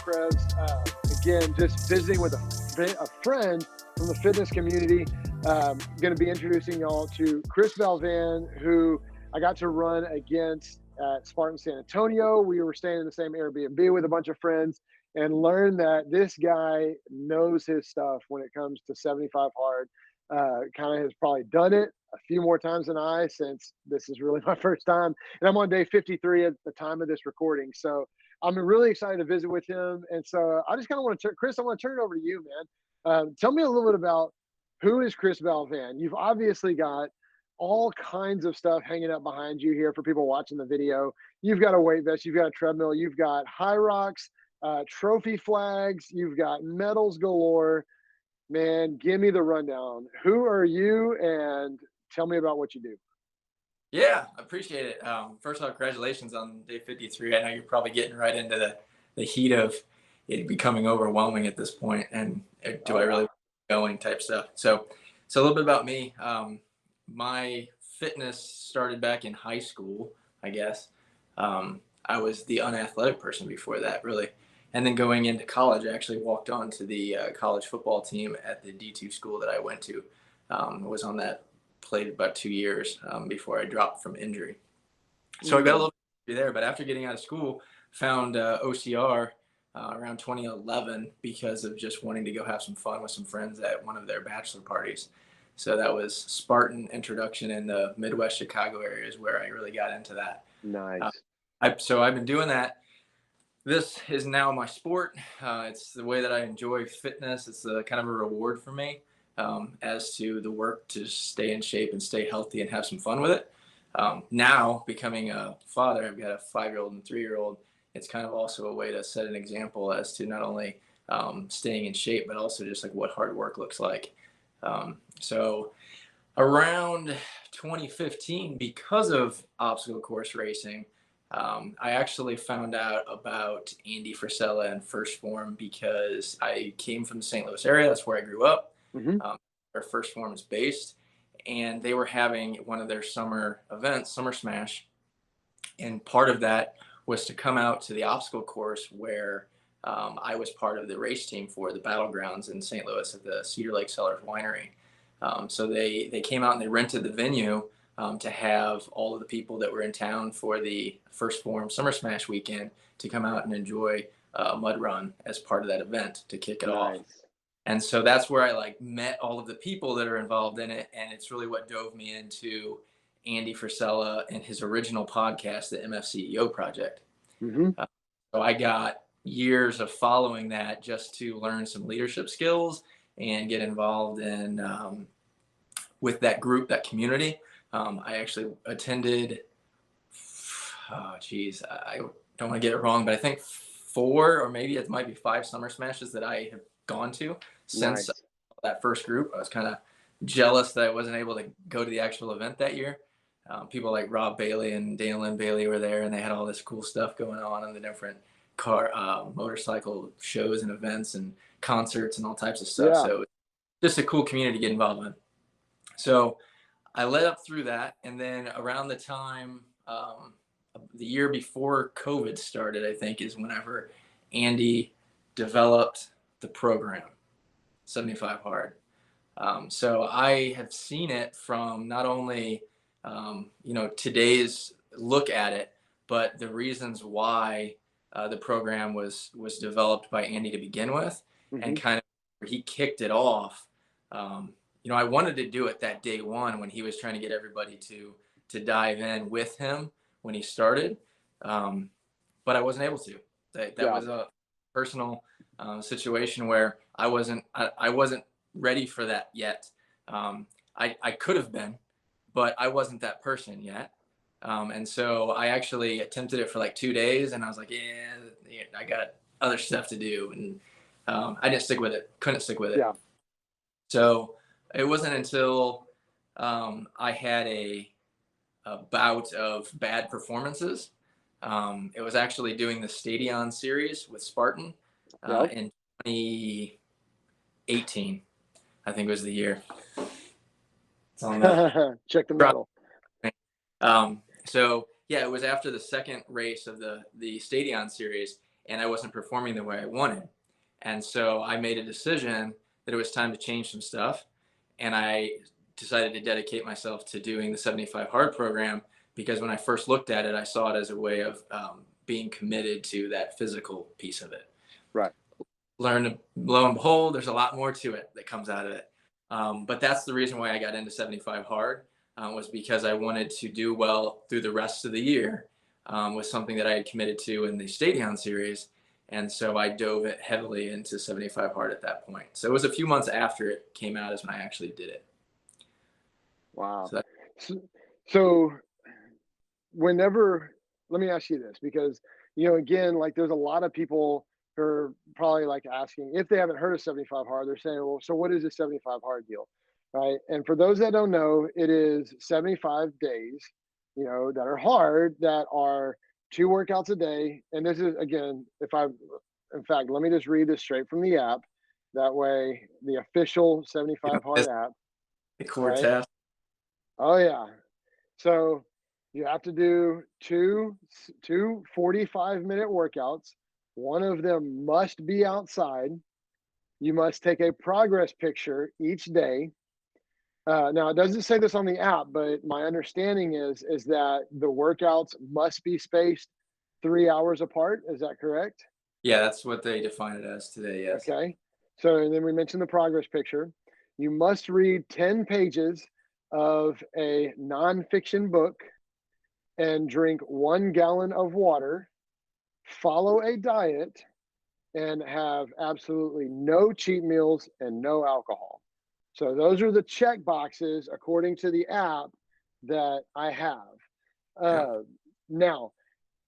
NeilKrebs. Again, just visiting with a friend from the fitness community. Going to be introducing y'all to Chris Belvan, who I got to run against at Spartan San Antonio. We were staying in the same Airbnb with a bunch of friends and learned that this guy knows his stuff when it comes to 75 hard. Kind of has probably done it a few more times than I, since this is really my first time. And I'm on day 53 at the time of this recording. So I'm really excited to visit with him. And so I just kind of want to Chris, I want to turn it over to you, man. Tell me a little bit about who is Chris Belvan. You've obviously got all kinds of stuff hanging up behind you here for people watching the video. You've got a weight vest, you've got a treadmill, you've got high rocks, trophy flags, you've got medals galore. Man, give me the rundown. Who are you, and tell me about what you do. Yeah, I appreciate it. First off, congratulations on day 53. I know you're probably getting right into the heat of it becoming overwhelming at this point, and do I really want to keep going type stuff. So a little bit about me. My fitness started back in high school, I guess. I was the unathletic person before that, really. And then going into college, I actually walked on to the college football team at the D2 school that I went to. I was on that, played about 2 years before I dropped from injury. So I got a little bit there, but after getting out of school, found OCR around 2011 because of just wanting to go have some fun with some friends at one of their bachelor parties. So that was Spartan introduction in the Midwest Chicago area is where I really got into that. Nice. So I've been doing that. This is now my sport. It's the way that I enjoy fitness. It's a kind of a reward for me as to the work to stay in shape and stay healthy and have some fun with it. Now becoming a father, I've got a 5-year-old and 3-year-old. It's kind of also a way to set an example as to not only staying in shape, but also just like what hard work looks like. So around 2015, because of obstacle course racing, I actually found out about Andy Frisella and First Form because I came from the St. Louis area. That's where I grew up. Where First Form is based. And they were having one of their summer events, Summer Smash. And part of that was to come out to the obstacle course where I was part of the race team for the Battlegrounds in St. Louis at the Cedar Lake Cellars Winery. So they came out and they rented the venue to have all of the people that were in town for the First Form Summer Smash weekend to come out and enjoy a mud run as part of that event to kick it off. And so that's where I met all of the people that are involved in it. And it's really what drove me into Andy Frisella and his original podcast, the MFCEO Project. So I got years of following that just to learn some leadership skills and get involved in with that group, that community. I actually attended, I don't want to get it wrong, but I think 4 or maybe it might be 5 Summer Smashes that I have gone to since that first group. I was kind of jealous that I wasn't able to go to the actual event that year. People like Rob Bailey and Dana Lynn Bailey were there, and they had all this cool stuff going on in the different motorcycle shows and events and concerts and all types of stuff. So just a cool community to get involved in. So I led up through that, and then around the time, the year before COVID started, I think, is whenever Andy developed the program, 75 Hard. So I have seen it from not only, today's look at it, but the reasons why the program was developed by Andy to begin with, and kind of he kicked it off. I wanted to do it that day one when he was trying to get everybody to dive in with him when he started. But I wasn't able to. That was a personal situation where I wasn't ready for that yet. I could have been, but I wasn't that person yet. And so I actually attempted it for 2 days, and I was like, yeah, I got other stuff to do. And I didn't stick with it. Couldn't stick with it. So it wasn't until I had a bout of bad performances. It was actually doing the Stadion series with Spartan in 2018, I think was the year. It's on the check the medal. So yeah, it was after the second race of the Stadion series, and I wasn't performing the way I wanted. And so I made a decision that it was time to change some stuff. And I decided to dedicate myself to doing the 75 hard program, because when I first looked at it, I saw it as a way of being committed to that physical piece of it. Right. Lo and behold, there's a lot more to it that comes out of it. But that's the reason why I got into 75 hard, was because I wanted to do well through the rest of the year, with something that I had committed to in the Stadion series. And so I dove it heavily into 75 hard at that point. So it was a few months after it came out is when I actually did it. Wow. So whenever, let me ask you this, because, again, like there's a lot of people who are probably like asking, if they haven't heard of 75 hard, they're saying, well, so what is a 75 hard deal? Right. And for those that don't know, it is 75 days, that are hard, that are 2 workouts a day. And this is, again, in fact, let me just read this straight from the app. That way, the official 75 hard app. The core right? test. Oh yeah. So you have to do two 45-minute workouts. One of them must be outside. You must take a progress picture each day. Now, it doesn't say this on the app, but my understanding is that the workouts must be spaced 3 hours apart. Is that correct? Yeah, that's what they define it as today, yes. Okay. So, and then we mentioned the progress picture. You must read 10 pages of a nonfiction book and drink 1 gallon of water, follow a diet, and have absolutely no cheat meals and no alcohol. So those are the check boxes according to the app that I have. Now,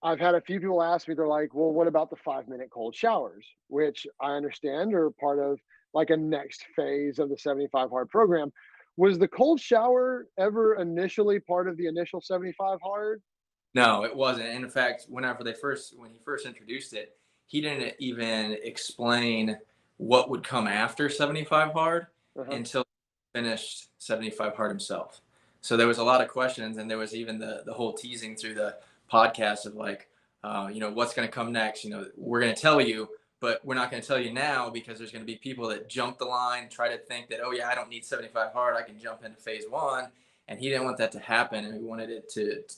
I've had a few people ask me, they're like, well, what about the 5-minute cold showers, which I understand are part of like a next phase of the 75 hard program. Was the cold shower ever initially part of the initial 75 hard? No, it wasn't. And in fact, when he first introduced it, he didn't even explain what would come after 75 hard until he finished 75 hard himself. So there was a lot of questions, and there was even the whole teasing through the podcast of like, what's going to come next? We're going to tell you, but we're not going to tell you now, because there's going to be people that jump the line, try to think that, oh yeah, I don't need 75 hard, I can jump into phase 1. And he didn't want that to happen, and he wanted it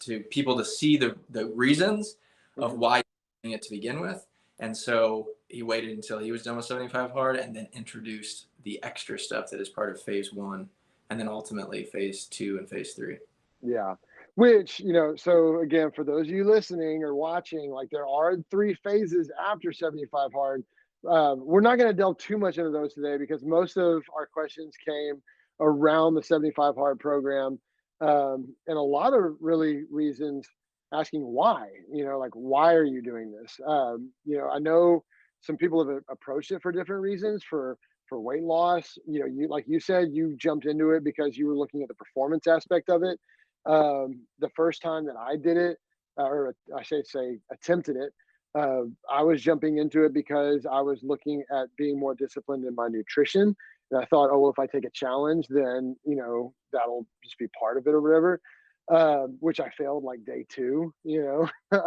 to people to see the reasons of why doing it to begin with. And so he waited until he was done with 75 hard, and then introduced the extra stuff that is part of phase 1, and then ultimately phase 2 and phase 3. Yeah. Which, so again, for those of you listening or watching, like there are 3 phases after 75 hard. We're not going to delve too much into those today, because most of our questions came around the 75 hard program. And a lot of really reasons asking why, like, why are you doing this? I know some people have approached it for different reasons, for weight loss. You, like you said, you jumped into it because you were looking at the performance aspect of it. The first time that I did it, or I should say attempted it, I was jumping into it because I was looking at being more disciplined in my nutrition. And I thought, oh, well, if I take a challenge, then, that'll just be part of it or whatever, which I failed like day 2, I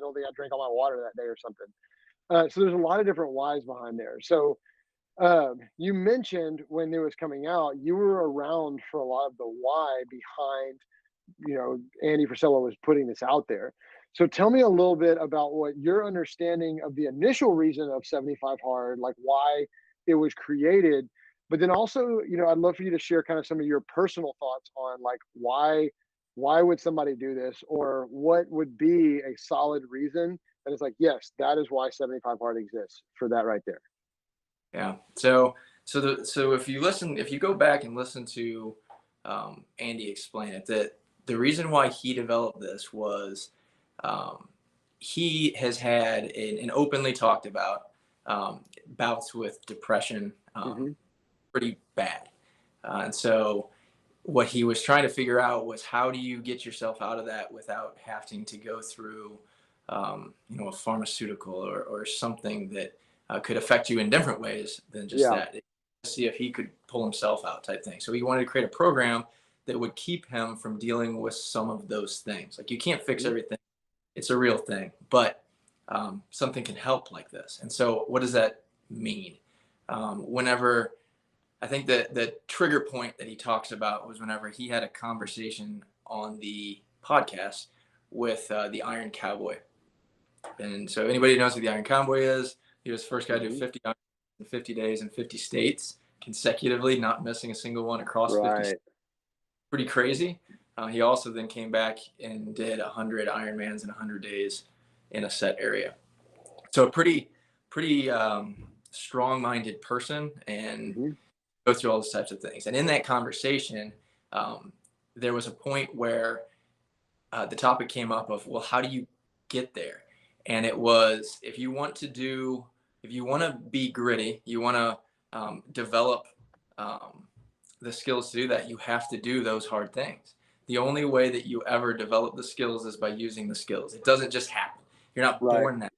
don't think I drank all my water that day or something. So there's a lot of different whys behind there. So you mentioned when it was coming out, you were around for a lot of the why behind, Andy Frisella was putting this out there. So tell me a little bit about what your understanding of the initial reason of 75 hard, like why it was created. But then also, I'd love for you to share kind of some of your personal thoughts on like why would somebody do this, or what would be a solid reason that is like, yes, that is why 75 hard exists, for that right there. Yeah. So if you go back and listen to Andy explain it, that the reason why he developed this was he has had and openly talked about bouts with depression, pretty bad. And so what he was trying to figure out was, how do you get yourself out of that without having to go through, a pharmaceutical or something that could affect you in different ways than just that. See if he could pull himself out, type thing. So he wanted to create a program that would keep him from dealing with some of those things. Like, you can't fix everything. It's a real thing. But something can help like this. And so what does that mean? Whenever I think that the trigger point that he talks about was whenever he had a conversation on the podcast with the Iron Cowboy. And so anybody who knows who the Iron Cowboy is, he was the first guy to do 50 in 50 days in 50 states consecutively, not missing a single one across 50 states. Pretty crazy. He also then came back and did 100 Ironmans in 100 days in a set area. So a pretty strong-minded person, and go through all those types of things. And in that conversation, there was a point where the topic came up of, well, how do you get there? And it was, if you want to be gritty, you want to develop the skills to do that, you have to do those hard things. The only way that you ever develop the skills is by using the skills. It doesn't just happen. You're not born that.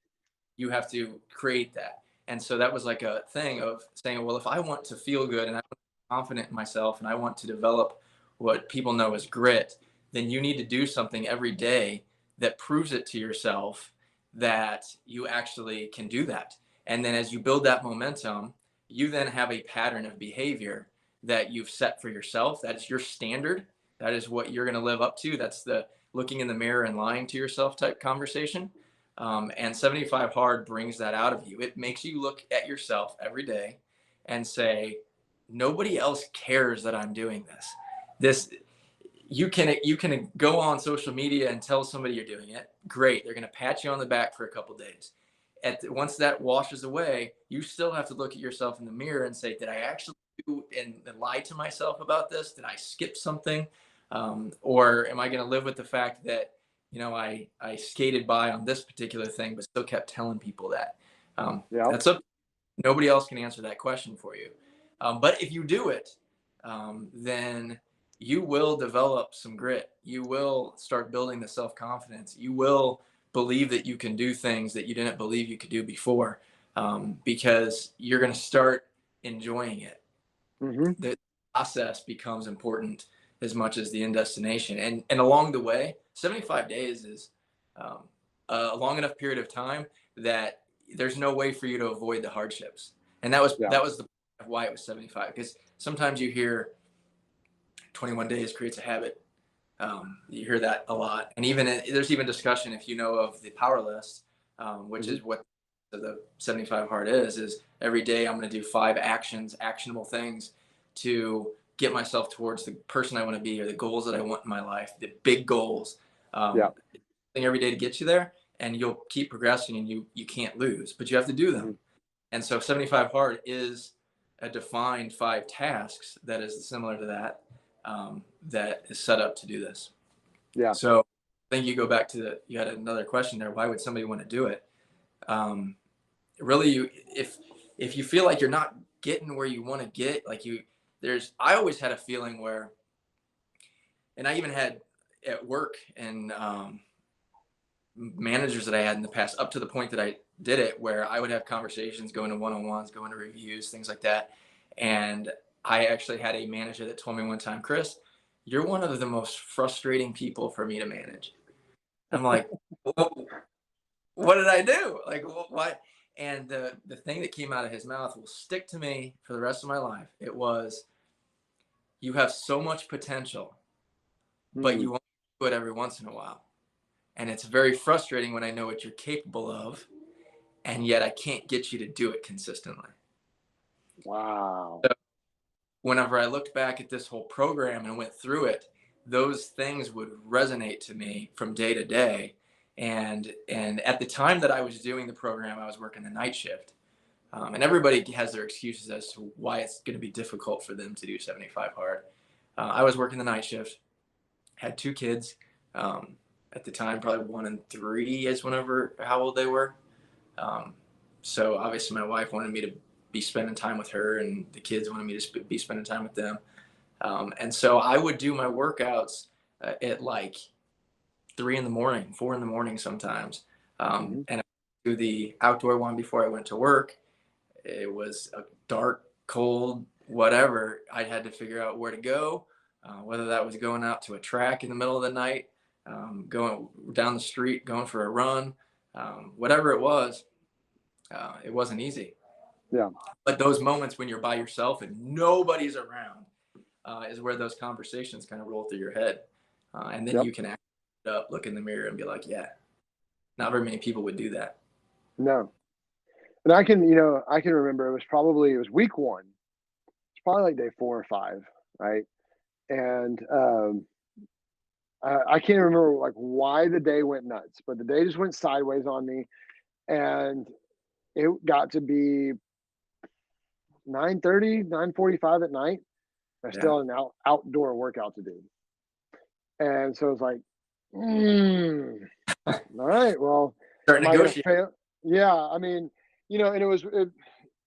You have to create that. And so that was like a thing of saying, well, if I want to feel good and I want to be confident in myself and I want to develop what people know as grit, then you need to do something every day that proves it to yourself that you actually can do that. And then as you build that momentum, you then have a pattern of behavior that you've set for yourself. That is your standard. That is what you're going to live up to. That's the looking in the mirror and lying to yourself type conversation. And 75 hard brings that out of you. It makes you look at yourself every day and say, nobody else cares that I'm doing this. You can go on social media and tell somebody you're doing it. Great. They're going to pat you on the back for a couple of days. Once that washes away, you still have to look at yourself in the mirror and say, did I actually do and lie to myself about this? Did I skip something? Or am I going to live with the fact that, I skated by on this particular thing, but still kept telling people that? That's up. Nobody else can answer that question for you. But if you do it, then you will develop some grit. You will start building the self-confidence. You will believe that you can do things that you didn't believe you could do before, because you're going to start enjoying it. The process becomes important as much as the end destination. And along the way, 75 days is a long enough period of time that there's no way for you to avoid the hardships. And that was the point of why it was 75, because sometimes you hear 21 days creates a habit. You hear that a lot. And there's even discussion, if you know of the power list, which is what the 75 hard is every day I'm going to do 5 actionable things to get myself towards the person I want to be, or the goals that I want in my life, the big goals. Every day to get you there, and you'll keep progressing, and you can't lose, but you have to do them. And so 75 hard is a defined 5 tasks that is similar to that, that is set up to do this. So I think you go back to you had another question there. Why would somebody want to do it? Really, if you feel like you're not getting where you want to get, I always had a feeling where, and I even had at work and managers that I had in the past, up to the point that I did it, where I would have conversations, going to one-on-ones, going to reviews, things like that. And I actually had a manager that told me one time, Chris, you're one of the most frustrating people for me to manage. I'm like, well, what did I do? Like, why? And the thing that came out of his mouth will stick to me for the rest of my life. It was, you have so much potential, but you only do it every once in a while. And it's very frustrating when I know what you're capable of, and yet I can't get you to do it consistently. Wow. So whenever I looked back at this whole program and went through it, those things would resonate to me from day to day. And at the time that I was doing the program, I was working the night shift. And everybody has their excuses as to why it's going to be difficult for them to do 75 hard. I was working the night shift, had 2 kids. At the time, probably 1 and 3 is how old they were. So obviously my wife wanted me to be spending time with her, and the kids wanted me to be spending time with them. And so I would do my workouts at like 3 in the morning, 4 in the morning sometimes. And I would do the outdoor one before I went to work. It was a dark, cold, whatever. I had to figure out where to go, whether that was going out to a track in the middle of the night, going down the street, going for a run, whatever it wasn't easy. Yeah. But those moments when you're by yourself and nobody's around is where those conversations kind of roll through your head. And then you can act up, look in the mirror and be like, yeah, not very many people would do that. No. And I can remember it was week 1. It's probably like day 4 or 5, right? And I can't remember like why the day went nuts, but the day just went sideways on me, and it got to be 9:30, 9:45 at night. I still had an outdoor workout to do, and so it's like, all right, well, Start negotiating. Yeah, I mean, and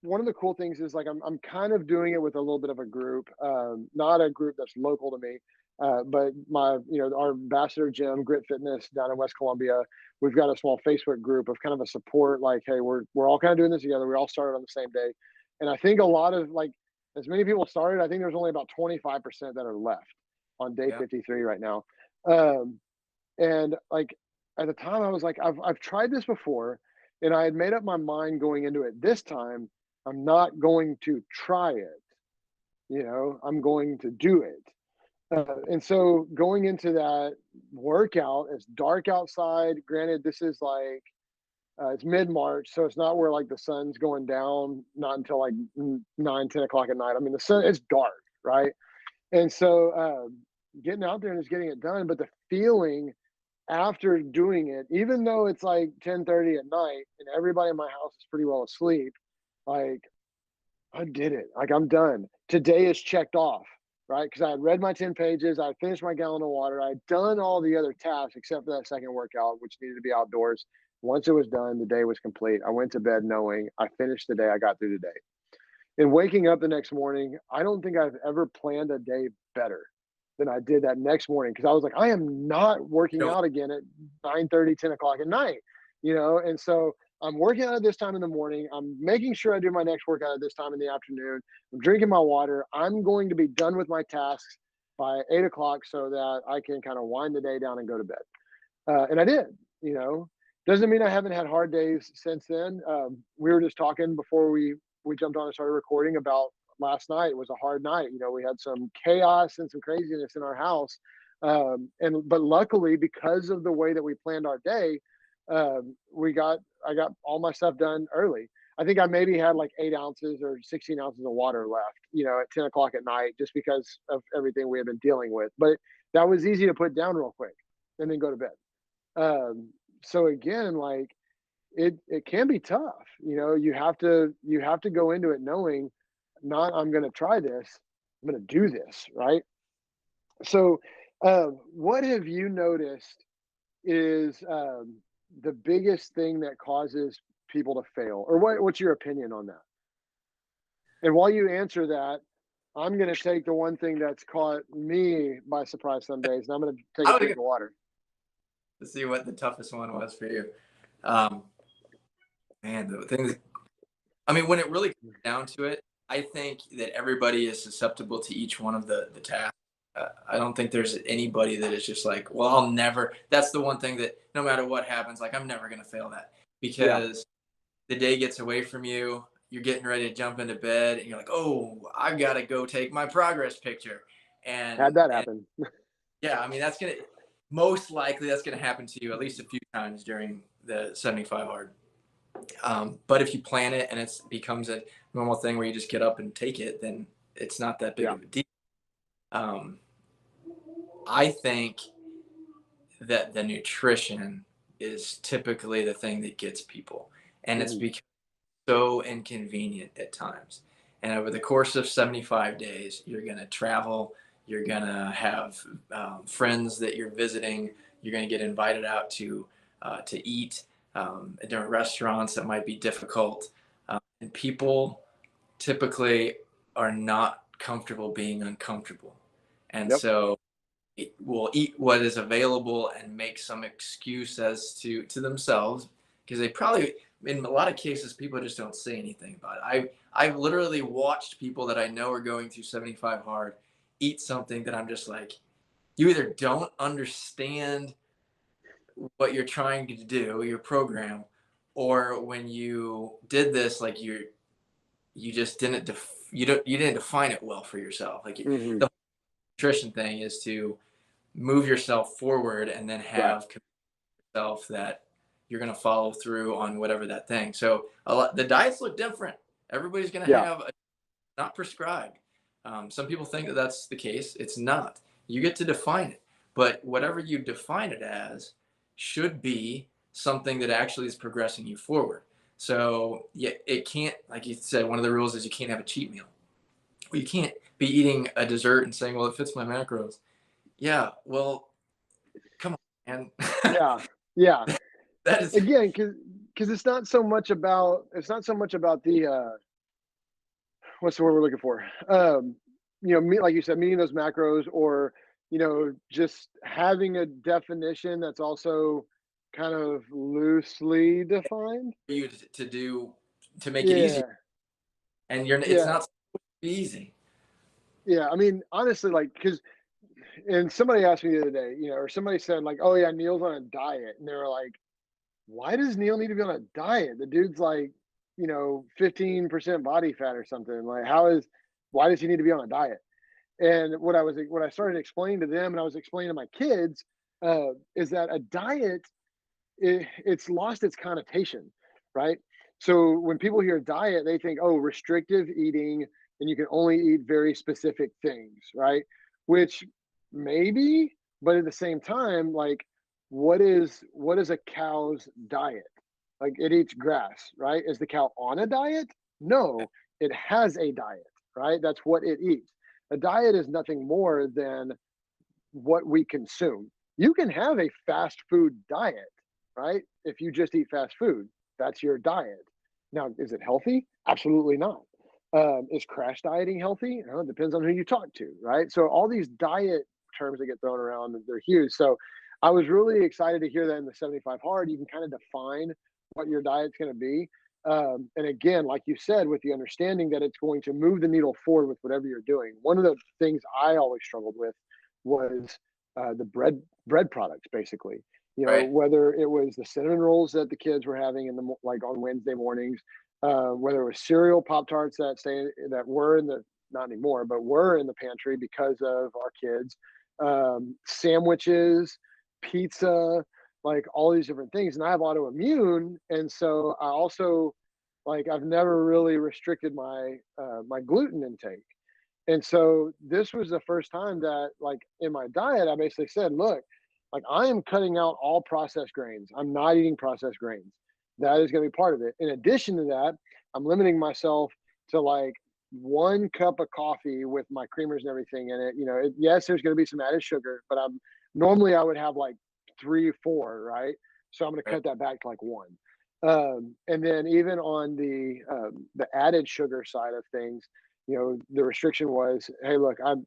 one of the cool things is like I'm kind of doing it with a little bit of a group, not a group that's local to me, but our ambassador Jim, Grit Fitness down in West Columbia. We've got a small Facebook group of kind of a support, like, hey, we're all kind of doing this together. We all started on the same day, and I think a lot of like as many people started. I think there's only about 25% that are left on day 53 right now, and like at the time I was like, I've tried this before, and I had made up my mind going into it. This time, I'm not going to try it. I'm going to do it. And so going into that workout, it's dark outside. Granted, this is like, it's mid-March, so it's not where like the sun's going down, not until like 9, 10 o'clock at night. I mean, it's dark, right? And so getting out there and just getting it done. But the feeling after doing it, even though it's like 10:30 at night and everybody in my house is pretty well asleep, like, I did it. Like, I'm done. Today is checked off, right? Because I had read my 10 pages, I had finished my gallon of water, I had done all the other tasks except for that second workout, which needed to be outdoors. Once it was done, the day was complete. I went to bed knowing I finished the day, I got through the day. And waking up the next morning, I don't think I've ever planned a day better than I did that next morning, because I was like, I am not working out again at 9:30, 10 o'clock at night, And so I'm working out at this time in the morning. I'm making sure I do my next workout at this time in the afternoon. I'm drinking my water. I'm going to be done with my tasks by 8 o'clock so that I can kind of wind the day down and go to bed. And I did. Doesn't mean I haven't had hard days since then. We were just talking before we jumped on and started recording about last night. It was a hard night. We had some chaos and some craziness in our house. But luckily, because of the way that we planned our day, I got all my stuff done early. I think I maybe had like 8 ounces or 16 ounces of water left, at 10 o'clock at night, just because of everything we had been dealing with. But that was easy to put down real quick and then go to bed. So again, like it can be tough. You have to go into it knowing, not I'm going to try this, I'm going to do this, right? So what have you noticed is the biggest thing that causes people to fail, or what's your opinion on that? And while you answer that, I'm going to take the one thing that's caught me by surprise some days, and I'm going to take a drink of water. Let's see what the toughest one was for you. Man, the things, I mean, when it really comes down to it, I think that everybody is susceptible to each one of the tasks. I don't think there's anybody that is just like, well, I'll never. That's the one thing that no matter what happens, like, I'm never going to fail that, because the day gets away from you. You're getting ready to jump into bed and you're like, oh, I've got to go take my progress picture. And had that happen. Yeah. I mean, most likely that's going to happen to you at least a few times during the 75 hard. But if you plan it and it becomes a normal thing where you just get up and take it, then it's not that big of a deal. I think that the nutrition is typically the thing that gets people, and it's because it's so inconvenient at times. And over the course of 75 days, you're going to travel, you're going to have friends that you're visiting, you're going to get invited out to eat at different restaurants that might be difficult. And people typically are not comfortable being uncomfortable. And so it will eat what is available and make some excuse as to themselves, because they probably, in a lot of cases, people just don't say anything about it. I've literally watched people that I know are going through 75 hard eat something that I'm just like, you either don't understand what you're trying to do, your program, or when you did this, like you just didn't you didn't define it well for yourself. Like Mm-hmm. the nutrition thing is to move yourself forward and then Right. have yourself that you're going to follow through on whatever that thing. So the diets look different. Everybody's going to Yeah. have not prescribed. Some people think that that's the case. It's not. You get to define it, but whatever you define it as should be something that actually is progressing you forward. So yeah, it can't, like you said, one of the rules is you can't have a cheat meal. Well, you can't be eating a dessert and saying, well, it fits my macros. Yeah, well, come on, man. Yeah. Yeah. That is, Again, because it's not so much about the what's the word we're looking for? Like you said, meeting those macros, or just having a definition that's also kind of loosely defined. you to do to make it easy, Yeah. and it's Yeah. not easy. Yeah. I mean, honestly, like, and somebody asked me the other day, or somebody said, like, oh yeah, Neil's on a diet, and they were like, why does Neil need to be on a diet? The dude's like, 15% body fat or something. Like, why does he need to be on a diet? And what I started explaining to them, and I was explaining to my kids, is that a diet, it's lost its connotation, right? So when people hear diet, they think, oh, restrictive eating, and you can only eat very specific things, right? Which maybe, but at the same time, like, what is a cow's diet? Like, it eats grass, right? Is the cow on a diet? No, it has a diet, right? That's what it eats. A diet is nothing more than what we consume. You can have a fast food diet, right? If you just eat fast food, that's your diet. Now, is it healthy? Absolutely not. Is crash dieting healthy? It depends on who you talk to, right? So all these diet terms that get thrown around, they're huge. So I was really excited to hear that in the 75 hard, you can kind of define what your diet's going to be. And again, like you said, with the understanding that it's going to move the needle forward with whatever you're doing. One of the things I always struggled with was the bread products, basically. Right. Whether it was the cinnamon rolls that the kids were having like on Wednesday mornings, whether it was cereal Pop Tarts that were in the not anymore, but were in the pantry because of our kids, sandwiches, pizza, like all these different things. And I have autoimmune, and so I also, like, I've never really restricted my gluten intake. And so this was the first time that, like, in my diet, I basically said, look, like, I am cutting out all processed grains. I'm not eating processed grains. That is going to be part of it. In addition to that, I'm limiting myself to like 1 cup of coffee with my creamers and everything in it. Yes, there's going to be some added sugar, but normally I would have like 3 or 4, right? So I'm going to Right. cut that back to like 1. And then even on the added sugar side of things, the restriction was, hey, look, I'm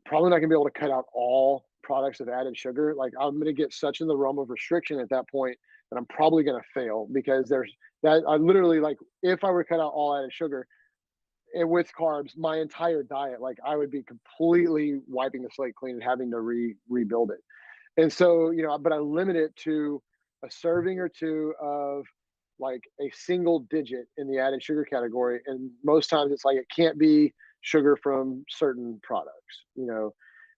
probably not gonna be able to cut out all products of added sugar. Like, I'm gonna get such in the realm of restriction at that point that I'm probably gonna fail, because there's that I literally, like, if I were to cut out all added sugar and with carbs, my entire diet, like, I would be completely wiping the slate clean and having to rebuild it. And so, but I limit it to a serving or two of like a single digit in the added sugar category. And most times it's like, it can't be sugar from certain products.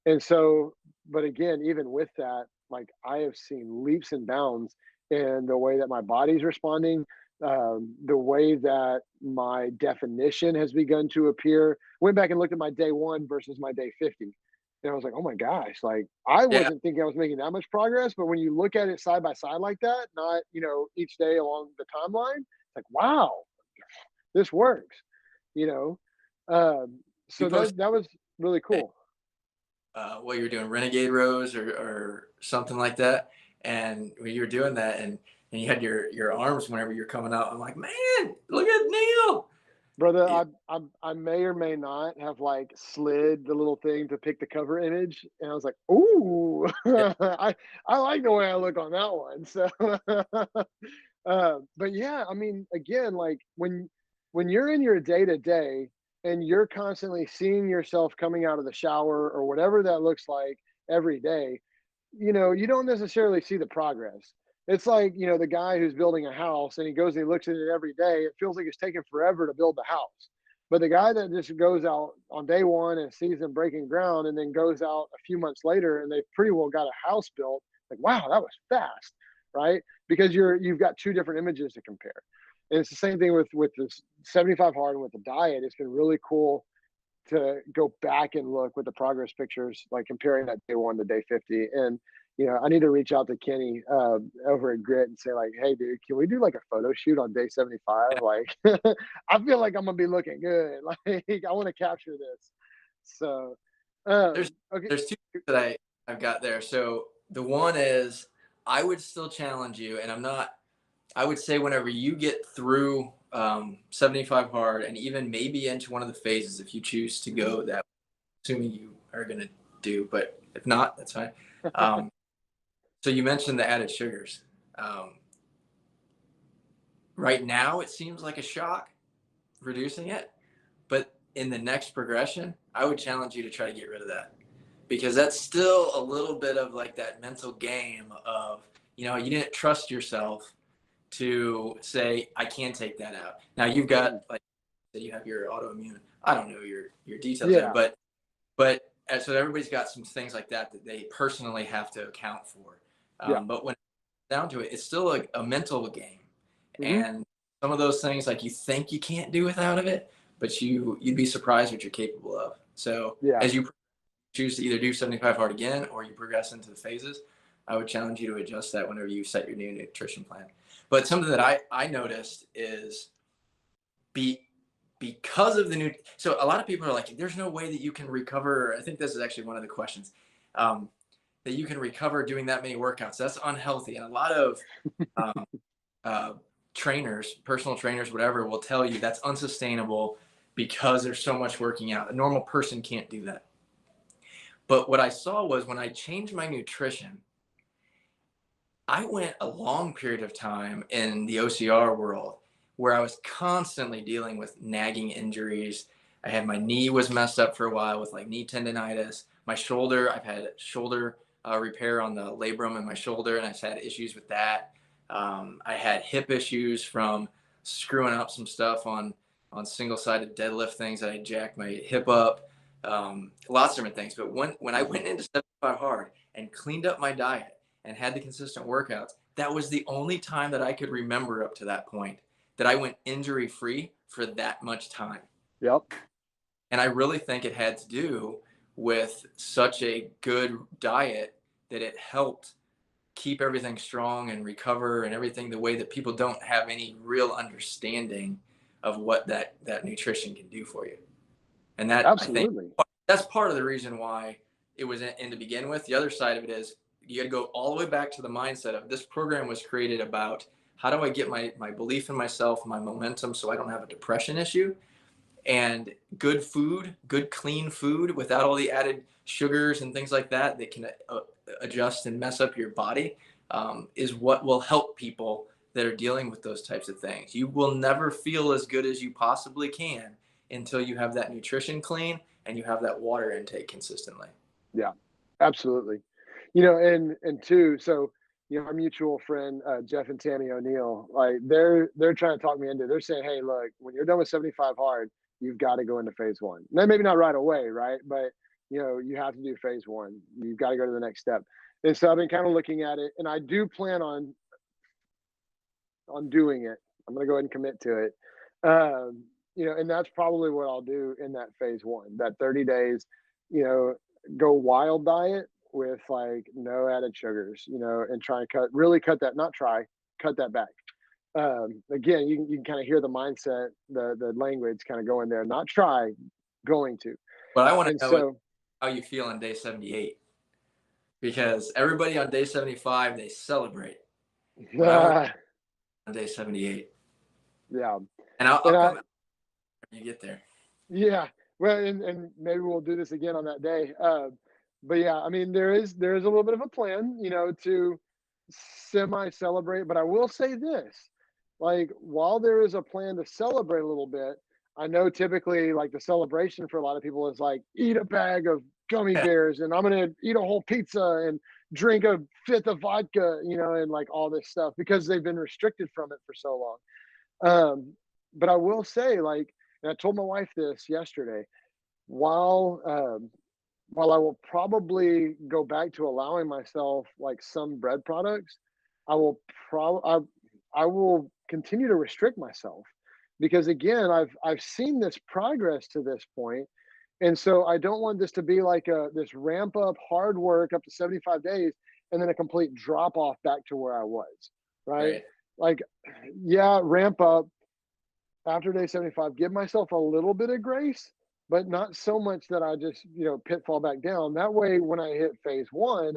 And so, but again, even with that, like, I have seen leaps and bounds in the way that my body's responding, the way that my definition has begun to appear. Went back and looked at my day 1 versus my day 50. And I was like, oh my gosh, like, I Yeah. wasn't thinking I was making that much progress. But when you look at it side by side like that, not, each day along the timeline, it's like, wow, this works, you know? You So post that was really cool. what you're doing, Renegade Rows or something like that, and when you were doing that, and you had your arms whenever you're coming out, I'm like, man, look at Neil. Brother, Yeah. I may or may not have like slid the little thing to pick the cover image, and I was like, "Ooh, I like the way I look on that one." So, but yeah, I mean, again, like, when you're in your day to day and you're constantly seeing yourself coming out of the shower or whatever that looks like every day, you don't necessarily see the progress. It's like, the guy who's building a house and he goes and he looks at it every day. It feels like it's taking forever to build the house. But the guy that just goes out on day one and sees them breaking ground and then goes out a few months later and they've pretty well got a house built, like, wow, that was fast, right? Because you've got two different images to compare. And it's the same thing with this 75 hard and with the diet. It's been really cool to go back and look with the progress pictures, like comparing that day one to day 50. And, I need to reach out to Kenny over at Grit and say, like, hey, dude, can we do like a photo shoot on day 75? Like, I feel like I'm going to be looking good. Like, I want to capture this. So, There's okay. there's two that I've got there. So the one is I would still challenge you, and I would say whenever you get through 75 hard and even maybe into one of the phases, if you choose to go that, assuming you are going to do, but if not, that's fine. So you mentioned the added sugars. Right now, it seems like a shock reducing it, but in the next progression, I would challenge you to try to get rid of that, because that's still a little bit of like that mental game of, you didn't trust yourself to say, I can take that out. Now you've got, like, you have your autoimmune. I don't know your details there, Yeah. but so everybody's got some things like that they personally have to account for. Yeah. But when it's down to it, it's still a mental game. Mm-hmm. And some of those things, like, you think you can't do without of it, but you'd be surprised what you're capable of. So Yeah. as you choose to either do 75 hard again or you progress into the phases, I would challenge you to adjust that whenever you set your new nutrition plan. But something that I noticed is because of the new, so a lot of people are like, there's no way that you can recover. I think this is actually one of the questions, that you can recover doing that many workouts. That's unhealthy. And a lot of trainers, personal trainers, whatever, will tell you that's unsustainable because there's so much working out. A normal person can't do that. But what I saw was when I changed my nutrition, I went a long period of time in the OCR world where I was constantly dealing with nagging injuries. I had my knee was messed up for a while with like knee tendonitis. My shoulder, I've had shoulder repair on the labrum in my shoulder, and I've had issues with that. I had hip issues from screwing up some stuff on single-sided deadlift things that I jacked my hip up. Lots of different things. But when I went into 75 hard and cleaned up my diet and had the consistent workouts, that was the only time that I could remember up to that point that I went injury free for that much time. Yep. And I really think it had to do with such a good diet that it helped keep everything strong and recover and everything the way that people don't have any real understanding of what that nutrition can do for you. And that, Absolutely. I think, that's part of the reason why it was in to begin with. The other side of it is you got to go all the way back to the mindset of this program was created about how do I get my belief in myself, my momentum, so I don't have a depression issue. And good food, good clean food without all the added sugars and things like that that can adjust and mess up your body, is what will help people that are dealing with those types of things. You will never feel as good as you possibly can until you have that nutrition clean and you have that water intake consistently. Yeah, absolutely. And two, so our mutual friend Jeff and Tammy O'Neill, like they're trying to talk me into it. They're saying, hey, look, when you're done with 75 hard, you've got to go into phase one. Now, maybe not right away, right? But you have to do phase one. You've got to go to the next step. And so I've been kind of looking at it, and I do plan on doing it. I'm going to go ahead and commit to it. And that's probably what I'll do in that phase one, that 30 days, go wild diet with like no added sugars, and try and cut that back. Again, you can kind of hear the mindset, the language kind of going there, not try, going to. But I want to know how you feel on day 78, because everybody on day 75, they celebrate. But I want on day 78. Yeah. And I'll come when you get there. Yeah. Well, and maybe we'll do this again on that day. But yeah, I mean, there is a little bit of a plan, to semi-celebrate. But I will say this, like, while there is a plan to celebrate a little bit, I know typically like the celebration for a lot of people is like eat a bag of gummy bears and I'm gonna eat a whole pizza and drink a fifth of vodka, and like all this stuff because they've been restricted from it for so long. But I will say, like, and I told my wife this yesterday, while while I will probably go back to allowing myself like some bread products, I will I will continue to restrict myself because again, I've seen this progress to this point, and so I don't want this to be like this ramp up hard work up to 75 days and then a complete drop off back to where I was, right? Right. Like, yeah, ramp up after day 75, give myself a little bit of grace, but not so much that I just, pitfall back down. That way, when I hit phase one,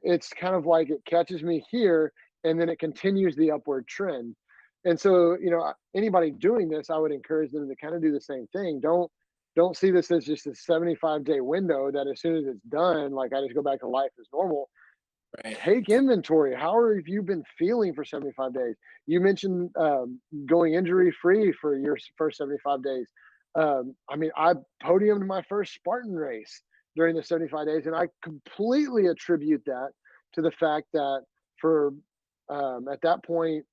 it's kind of like it catches me here and then it continues the upward trend. And so, anybody doing this, I would encourage them to kind of do the same thing. Don't see this as just a 75-day window that as soon as it's done, like I just go back to life as normal. Right. Take inventory. How have you been feeling for 75 days? You mentioned going injury free for your first 75 days. I mean, I podiumed my first Spartan race during the 75 days, and I completely attribute that to the fact that for at that point,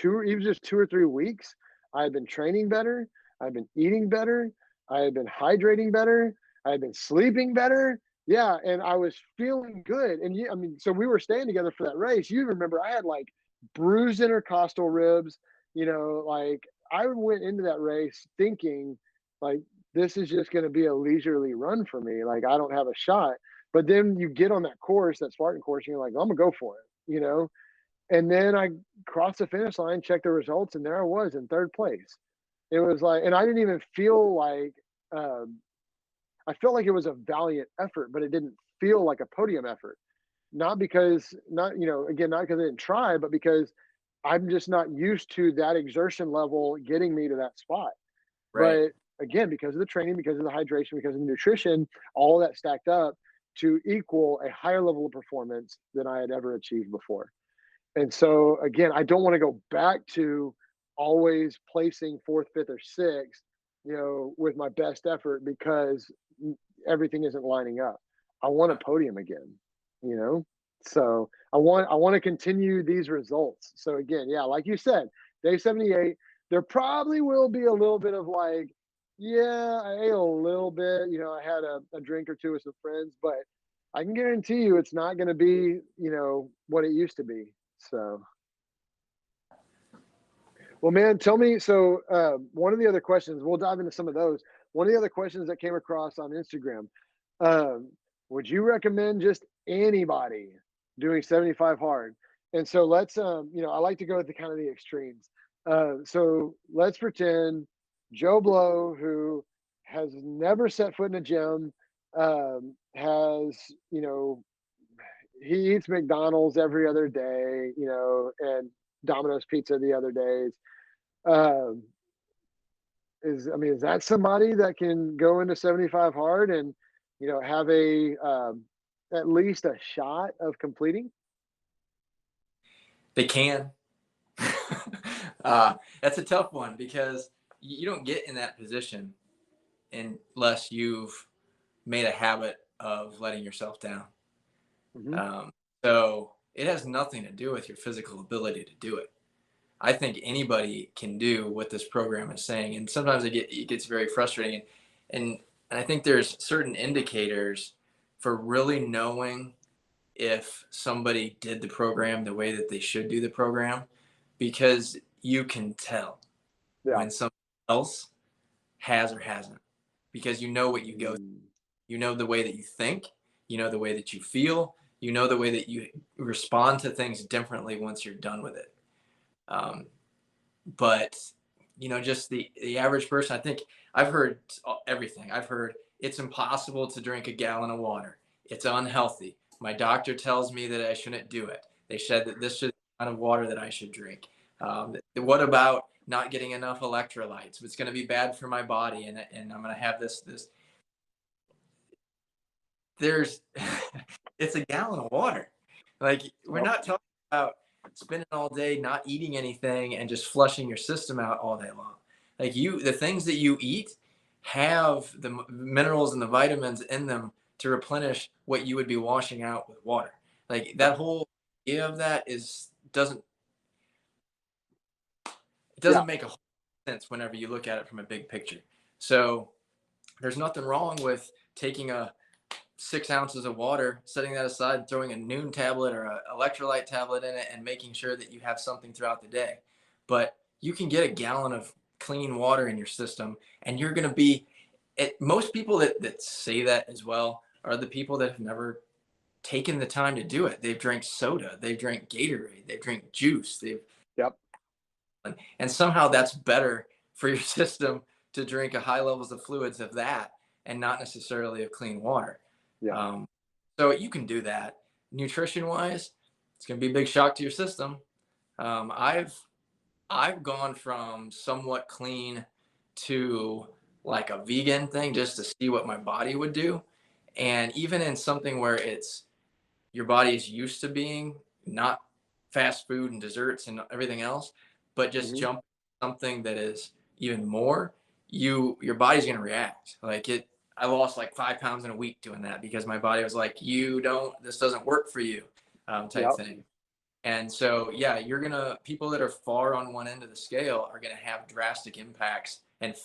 even just 2 or 3 weeks, I had been training better, I've been eating better, I had been hydrating better, I had been sleeping better, yeah, and I was feeling good. And I mean, so we were staying together for that race. You remember I had like bruised intercostal ribs, like I went into that race thinking like this is just going to be a leisurely run for me. Like I don't have a shot. But then you get on that course, that Spartan course, and you're like, I'm gonna go for it. And then I crossed the finish line, checked the results, and there I was in third place. It was like, and I didn't even feel like um, I felt like it was a valiant effort, but it didn't feel like a podium effort. Not because, not, again, not because I didn't try, but because I'm just not used to that exertion level getting me to that spot. Right. But again, because of the training, because of the hydration, because of the nutrition, all that stacked up to equal a higher level of performance than I had ever achieved before. And so, again, I don't want to go back to always placing fourth, fifth, or sixth, with my best effort because everything isn't lining up. I want a podium again, you know? So I want to continue these results. So again, yeah, like you said, day 78, there probably will be a little bit of like, yeah, I ate a little bit, I had a drink or two with some friends, but I can guarantee you it's not going to be, what it used to be. So, well, man, tell me. So, one of the other questions, we'll dive into some of those. One of the other questions that came across on Instagram, um, would you recommend just anybody doing 75 hard? And so let's, I like to go with the kind of the extremes. So let's pretend Joe Blow, who has never set foot in a gym, has, he eats McDonald's every other day, and Domino's pizza the other days. Um, is that somebody that can go into 75 hard and, have at least a shot of completing? They can. That's a tough one because you don't get in that position unless you've made a habit of letting yourself down. Mm-hmm. So it has nothing to do with your physical ability to do it. I think anybody can do what this program is saying, and sometimes it gets very frustrating. And I think there's certain indicators for really knowing if somebody did the program the way that they should do the program, because you can tell Yeah. when somebody else has or hasn't, because you know what you go through. Mm. You know the way that you think, you know the way that you feel, you know the way that you respond to things differently once you're done with it. But just the average person, I think I've heard everything. I've heard it's impossible to drink a gallon of water. It's unhealthy. My doctor tells me that I shouldn't do it. They said that this is the kind of water that I should drink. What about not getting enough electrolytes? It's going to be bad for my body, and I'm going to have this. There's, it's a gallon of water. Like, we're not talking about spending all day not eating anything and just flushing your system out all day long. Like the things that you eat have the minerals and the vitamins in them to replenish what you would be washing out with water. Like that whole idea of that doesn't Yeah. make a whole sense whenever you look at it from a big picture. So there's nothing wrong with taking 6 ounces of water, setting that aside, throwing a noon tablet or an electrolyte tablet in it, and making sure that you have something throughout the day. But you can get a gallon of clean water in your system, and you're going to be. Most people that say that as well are the people that have never taken the time to do it. They've drank soda, they've drank Gatorade, they've drank juice, Yep. and somehow that's better for your system to drink a high levels of fluids of that and not necessarily of clean water. Yeah. So you can do that. Nutrition wise, it's going to be a big shock to your system. I've gone from somewhat clean to like a vegan thing just to see what my body would do. And even in something where it's your body is used to being not fast food and desserts and everything else, but just Mm-hmm. jump something that is even more, your body's going to react. I lost like 5 pounds in a week doing that because my body was like, this doesn't work for you, type Yep. thing. And so, yeah, people that are far on one end of the scale are going to have drastic impacts and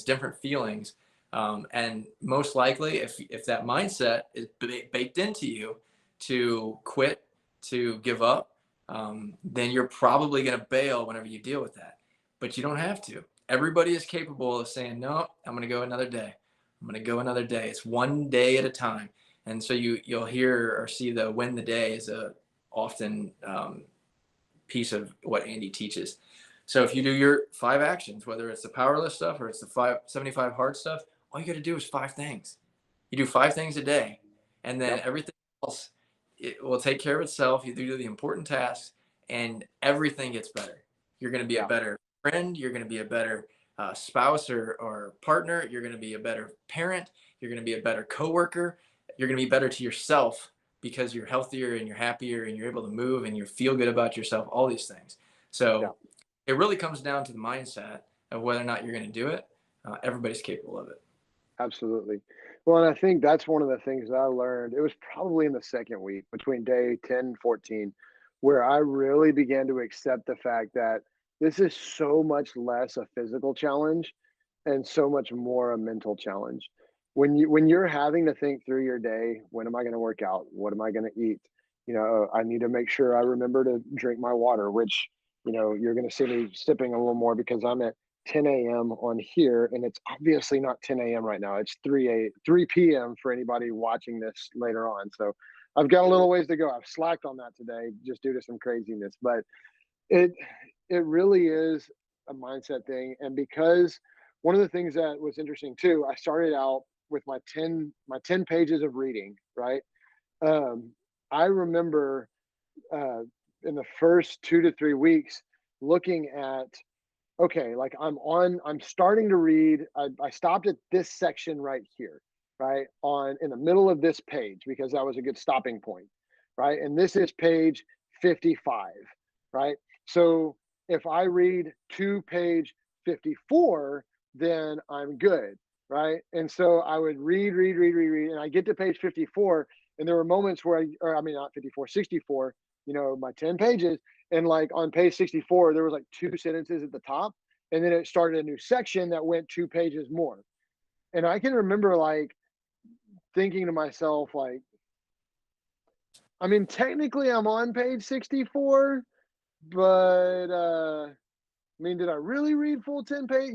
different feelings. And most likely, if that mindset is baked into you to quit, to give up, then you're probably going to bail whenever you deal with that. But you don't have to. Everybody is capable of saying, no, I'm going to go another day. I'm going to go another day. It's one day at a time. And so you'll hear or see the win the day is a often piece of what Andy teaches. So if you do your 5 actions, whether it's the powerless stuff or it's the 75 hard stuff, all you got to do is 5 things. You do 5 things a day, and then everything else, it will take care of itself. You do the important tasks, and everything gets better. You're going to be a better friend. You're going to be a better spouse or partner. You're going to be a better parent. You're going to be a better coworker. You're going to be better to yourself because you're healthier and you're happier and you're able to move and you feel good about yourself, all these things. So it really comes down to the mindset of whether or not you're going to do it. Everybody's capable of it. Absolutely. Well, and I think that's one of the things that I learned. It was probably in the second week between day 10 and 14, where I really began to accept the fact that this is so much less a physical challenge and so much more a mental challenge. When you're having to think through your day, when am I going to work out? What am I going to eat? I need to make sure I remember to drink my water, which, you're going to see me sipping a little more because I'm at 10 a.m. on here, and it's obviously not 10 a.m. right now. It's 3 p.m. for anybody watching this later on. So I've got a little ways to go. I've slacked on that today just due to some craziness, but it really is a mindset thing. And because one of the things that was interesting too, I started out with my 10 pages of reading, right? I remember in the first 2 to 3 weeks looking at, okay, like I'm starting to read. I stopped at this section right here, right? In the middle of this page, because that was a good stopping point, right? And this is page 55, right? So if I read to page 54, then I'm good, right? And so I would read, and I get to page 54, and there were moments where not 54, 64, my 10 pages, and like on page 64, there was like 2 sentences at the top, and then it started a new section that went 2 pages more. And I can remember like thinking to myself, like, I mean, technically I'm on page 64, but did I really read full 10 page?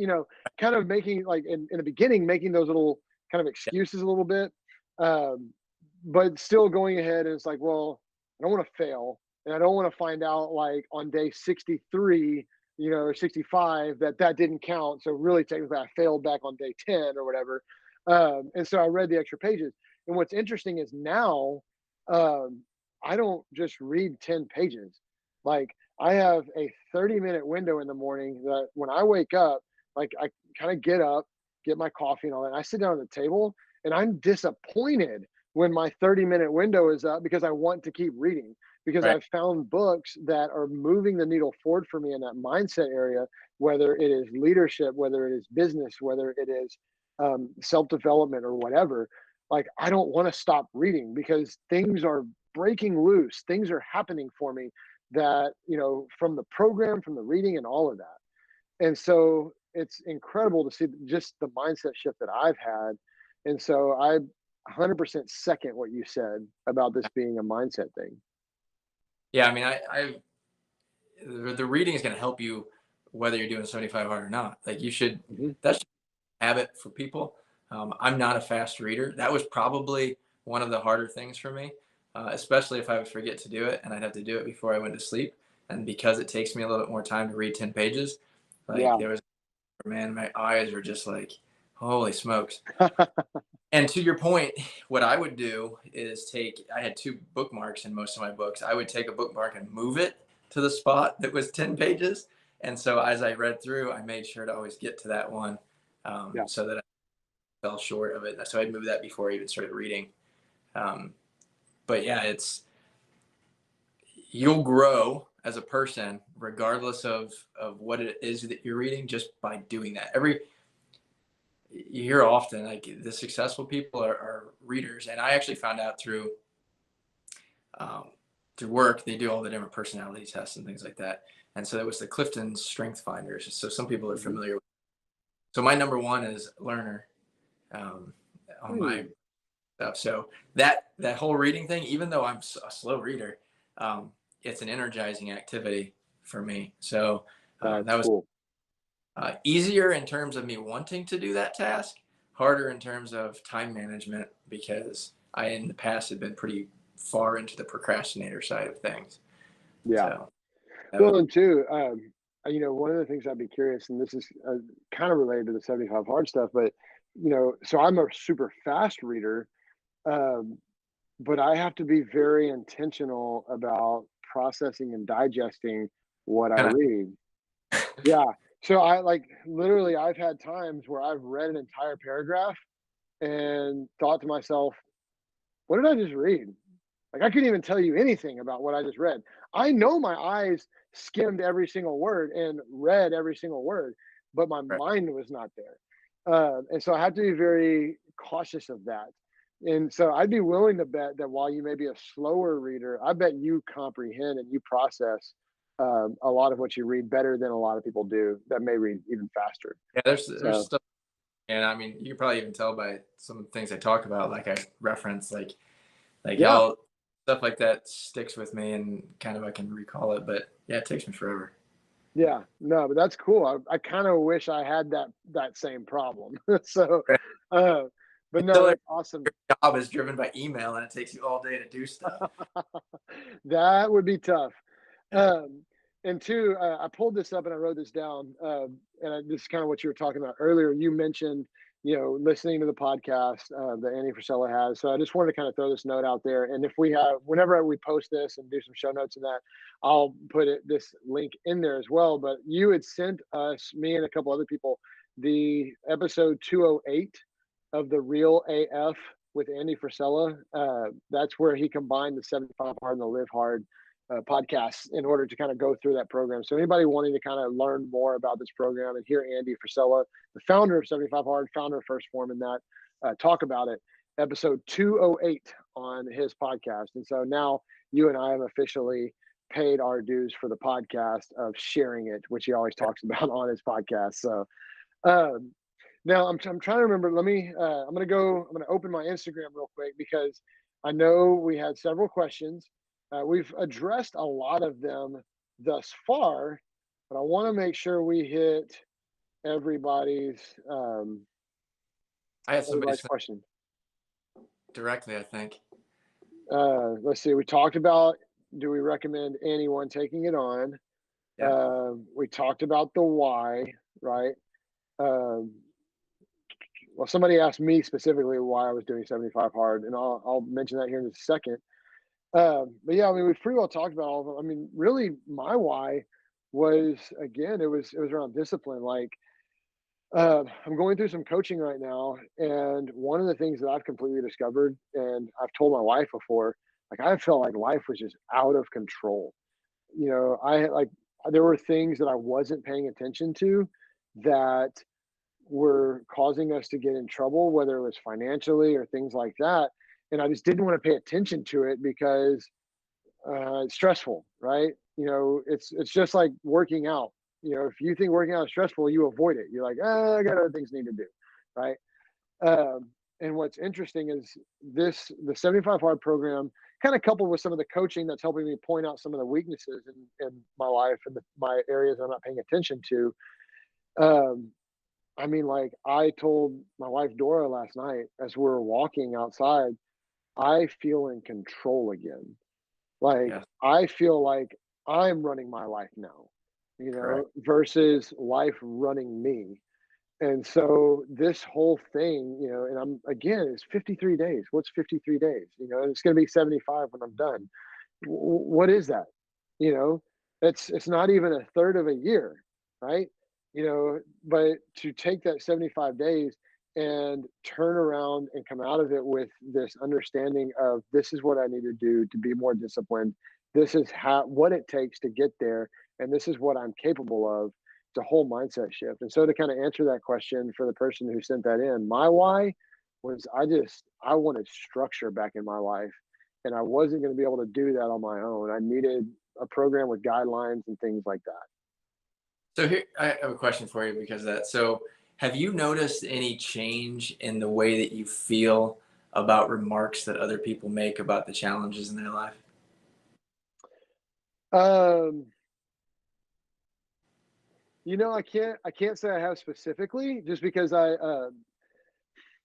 Kind of making like in the beginning, making those little kind of excuses a little bit. But still going ahead, and it's like, well, I don't want to fail. And I don't want to find out like on day 63, or 65 that didn't count. So really technically I failed back on day 10 or whatever. And so I read the extra pages. And what's interesting is now I don't just read 10 pages. Like I have a 30-minute window in the morning that when I wake up, like I kind of get up, get my coffee and all that. And I sit down at the table and I'm disappointed when my 30-minute window is up because I want to keep reading, because I've found books that are moving the needle forward for me in that mindset area whether it is leadership, whether it is business, whether it is self-development or whatever. Like, I don't want to stop reading because things are breaking loose. Things are happening for me that, from the program, from the reading and all of that. And so it's incredible to see just the mindset shift that I've had. And so I 100% second what you said about this being a mindset thing. Yeah, I mean, the reading is going to help you whether you're doing 75 hard or not. Like, you should, that's a habit for people. I'm not a fast reader. That was probably one of the harder things for me, especially if I would forget to do it and I'd have to do it before I went to sleep. And because it takes me a little bit more time to read 10 pages, like, there was, man, my eyes were just like, holy smokes. And to your point, what I would do is I had 2 bookmarks in most of my books. I would take a bookmark and move it to the spot that was 10 pages. And so as I read through, I made sure to always get to that one, so that I fell short of it. So I'd move that before I even started reading. But yeah, you'll grow as a person regardless of what it is that you're reading, just by doing that. You hear often, like, the successful people are readers. And I actually found out through work, they do all the different personality tests and things like that. And so it was the Clifton Strength Finders. So some people are familiar with. So my number 1 is learner on my stuff. So that whole reading thing, even though I'm a slow reader, it's an energizing activity for me. So that was cool. Easier in terms of me wanting to do that task, harder in terms of time management, because I, in the past, had been pretty far into the procrastinator side of things. Yeah. So, and too, one of the things I'd be curious, and this is kind of related to the 75 hard stuff, but, so I'm a super fast reader, but I have to be very intentional about processing and digesting what I read. Yeah. So I've had times where I've read an entire paragraph and thought to myself, what did I just read? Like, I couldn't even tell you anything about what I just read. I know my eyes skimmed every single word and read every single word, but my mind was not there. And so I have to be very cautious of that. And so I'd be willing to bet that while you may be a slower reader, I bet you comprehend and you process a lot of what you read better than a lot of people do that may read even faster. Yeah, there's stuff, and I mean, you can probably even tell by some things I talk about, like I reference, like how stuff like that sticks with me and kind of I can recall it. But yeah, it takes me forever. Yeah, no, but that's cool. I kind of wish I had that same problem. So, but no, that's awesome. Your job is driven by email and it takes you all day to do stuff. That would be tough. And 2, I pulled this up and I wrote this down. This is kind of what you were talking about earlier. You mentioned, listening to the podcast that Andy Frisella has. So I just wanted to kind of throw this note out there. And whenever we post this and do some show notes and that, I'll put this link in there as well. But you had sent us, me and a couple other people, the episode 208 of the Real AF with Andy Frisella. That's where he combined the 75 Hard and the Live Hard podcasts in order to kind of go through that program. So anybody wanting to kind of learn more about this program and hear Andy Frisella, the founder of 75 Hard, founder of First Form, and that talk about it, episode 208 on his podcast. And so now you and I have officially paid our dues for the podcast of sharing it, which he always talks about on his podcast. So now I'm trying to remember. I'm going to open my Instagram real quick because I know we had several questions. We've addressed a lot of them thus far, but I want to make sure we hit everybody's. I had somebody's question directly, I think. Let's see. We talked about, do we recommend anyone taking it on? Yeah. We talked about the why, right? Well, somebody asked me specifically why I was doing 75 hard, and I'll mention that here in just a second. But yeah, I mean, we've pretty well talked about all of them. I mean, really, my why was, again, it was around discipline. Like, I'm going through some coaching right now, and one of the things that I've completely discovered, and I've told my wife before, like, I felt like life was just out of control. I there were things that I wasn't paying attention to that were causing us to get in trouble, whether it was financially or things like that. And I just didn't want to pay attention to it because it's stressful, right? It's just like working out. If you think working out is stressful, you avoid it. You're like, I got other things I need to do, right? And what's interesting is the 75 hard program, kind of coupled with some of the coaching that's helping me point out some of the weaknesses in my life and my areas I'm not paying attention to. Um, I mean, like I told my wife Dora last night as we were walking outside, I feel in control again. Like Yes. I feel like I'm running my life now, Correct. versus life running me. And so this whole thing, and it's 53 days. What's 53 days? And it's going to be 75 when I'm done. What is that? You know, it's not even a third of a year, right? But to take that 75 days and turn around and come out of it with this understanding of this is what I need to do to be more disciplined. This is what it takes to get there, and this is what I'm capable of. It's a whole mindset shift. And so to kind of answer that question for the person who sent that in, my why was I wanted structure back in my life, and I wasn't going to be able to do that on my own. I needed a program with guidelines and things like that. So here, I have a question for you because of that. So have you noticed any change in the way that you feel about remarks that other people make about the challenges in their life? Um, I can't say I have specifically, just because this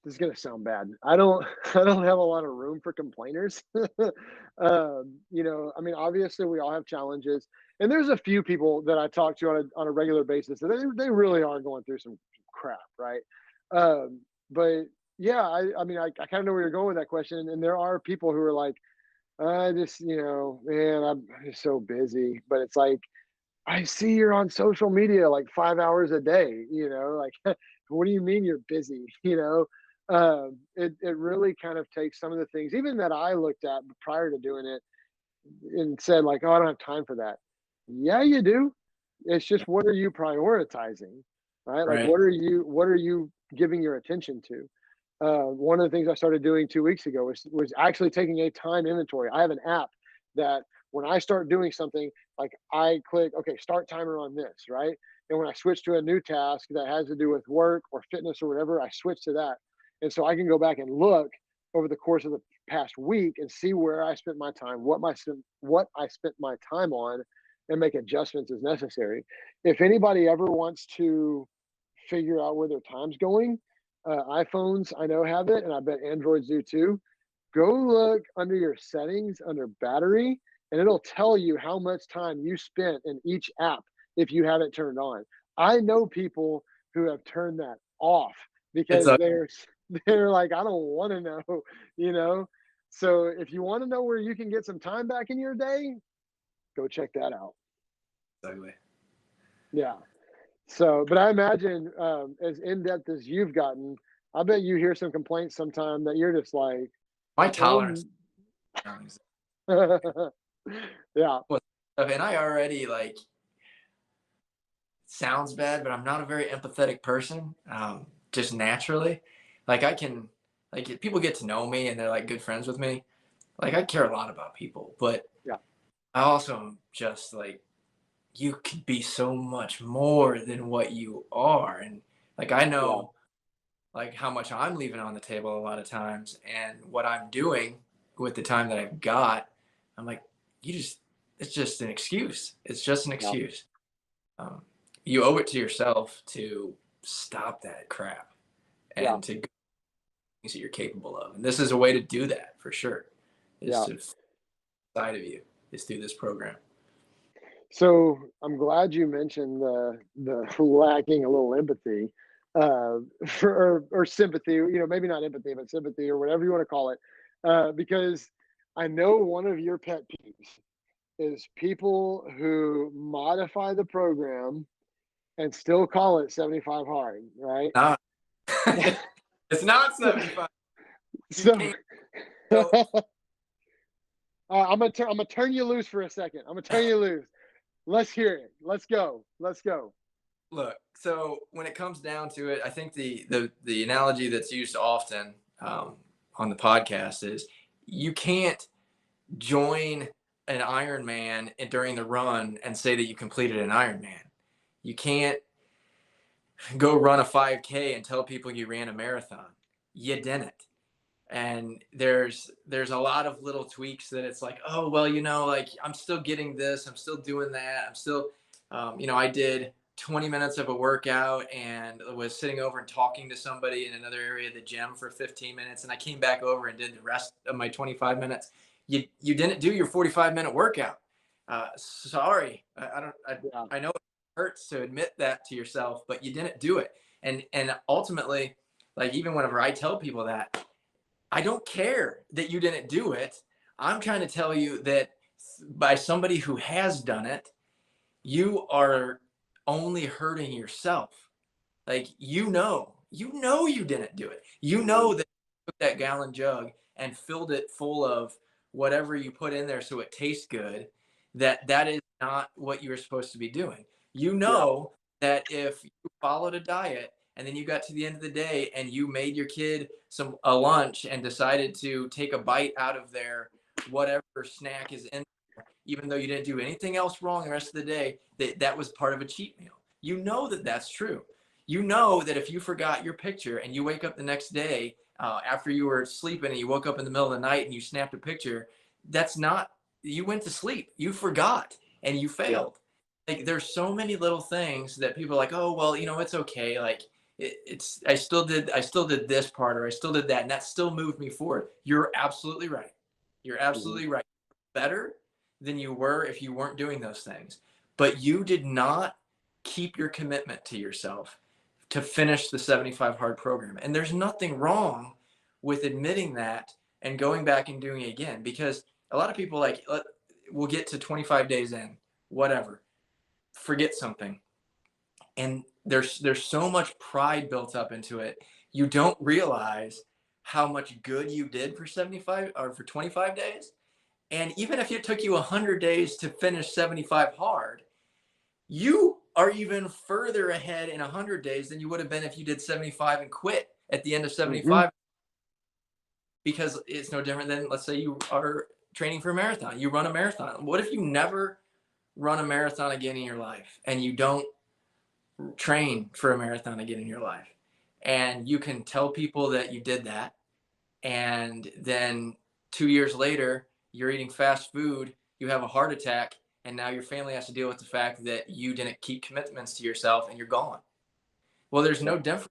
is gonna sound bad. I don't I don't have a lot of room for complainers. I mean, obviously we all have challenges, and there's a few people that I talk to on a regular basis that they really are going through some crap, right? But yeah, I mean, I kind of know where you're going with that question, and there are people who are like, I just, man, I'm just so busy. But it's like, I see you're on social media like 5 hours a day, like, what do you mean you're busy? It really kind of takes some of the things, even that I looked at prior to doing it, and said, like, oh, I don't have time for that. Yeah, you do. It's Yeah. just, what are you prioritizing? Right? Like, Right. what are you giving your attention to? One of the things I started doing 2 weeks ago was actually taking a time inventory. I have an app that when I start doing something, like I click, okay, start timer on this, right? And when I switch to a new task that has to do with work or fitness or whatever, I switch to that. And so I can go back and look over the course of the past week and see where I spent my time, what I spent my time on, and make adjustments as necessary. If anybody ever wants to figure out where their time's going, iPhones I know have it, and I bet Androids do too. Go look under your settings under battery, and it'll tell you how much time you spent in each app if you have it turned on. I know people who have turned that off It's because they're like, I don't want to know, you know. So if you want to know where you can get some time back in your day, go check that out. ugly. Yeah. So, but I imagine, as in depth as you've gotten, I bet you hear some complaints sometime that you're just like, My tolerance. um, And yeah, I already like sounds bad, but I'm not a very empathetic person. Just naturally, like I can, like if people get to know me and they're like good friends with me. Like I care a lot about people, but yeah, I also am just like you could be so much more than what you are, and like I yeah, know like how much I'm leaving on the table a lot of times, and what I'm doing with the time that I've got. I'm like, you just, it's just an excuse. It's just an yeah, excuse. Um, you owe it to yourself to stop that crap yeah, and to go things that you're capable of. And this is a way to do that for sure. Is yeah. to side of you is through this program. So I'm glad you mentioned the lacking a little empathy, or sympathy. Maybe not empathy, but sympathy or whatever you want to call it, because I know one of your pet peeves is people who modify the program and still call it 75 hard, right? Not, it's not 75. You So can't go. I'm gonna turn you loose for a second. I'm gonna turn you loose. Let's hear it. Let's go. Let's go. Look, so when it comes down to it, I think the analogy that's used often on the podcast is you can't join an Ironman during the run and say that you completed an Ironman. You can't go run a 5K and tell people you ran a marathon. You didn't. And there's a lot of little tweaks that it's like, oh, well, like I'm still getting this, I'm still doing that, I'm still I did 20 minutes of a workout and was sitting over and talking to somebody in another area of the gym for 15 minutes, and I came back over and did the rest of my 25 minutes. You didn't do your 45-minute workout. Sorry. I know it hurts to admit that to yourself, but you didn't do it. And ultimately, like, even whenever I tell people that, I don't care that you didn't do it. I'm trying to tell you that by somebody who has done it, you are only hurting yourself. Like, you you didn't do it. You know that you took that gallon jug and filled it full of whatever you put in there so it tastes good, that is not what you were supposed to be doing. You know that if you followed a diet and then you got to the end of the day and you made your kid a lunch and decided to take a bite out of their whatever snack is in there, even though you didn't do anything else wrong the rest of the day, that was part of a cheat meal. You know that that's true. You know that if you forgot your picture and you wake up the next day after you were sleeping and you woke up in the middle of the night and you snapped a picture, that's not, you went to sleep, you forgot, and you failed. Like, there's so many little things that people are like, oh, well, it's okay. Like, I still did this part, or I still did that, and that still moved me forward. You're absolutely right. You're absolutely right. Better than you were if you weren't doing those things. But you did not keep your commitment to yourself to finish the 75 hard program. And there's nothing wrong with admitting that and going back and doing it again, because a lot of people, like, will get to 25 days in, whatever, forget something. And there's so much pride built up into it. You don't realize how much good you did for 75 or for 25 days. And even if it took you 100 days to finish 75 hard, you are even further ahead in 100 days than you would have been if you did 75 and quit at the end of 75. Because it's no different than, let's say you are training for a marathon. You run a marathon. What if you never run a marathon again in your life, and you don't train for a marathon again in your life? And you can tell people that you did that, and then 2 years later, you're eating fast food, you have a heart attack, and now your family has to deal with the fact that you didn't keep commitments to yourself and you're gone. Well, there's no difference